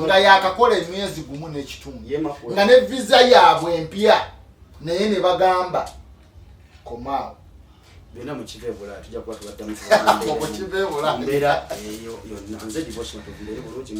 nga yakakola emyezi gumu n'ekitundu nga ne visa yaabwe empya naye ne bagamba komaawo byonna mukiveebula tujja kuba tubaddamu mukiveebula mbeera eyo yonna nze divorce matuvumbere bulungi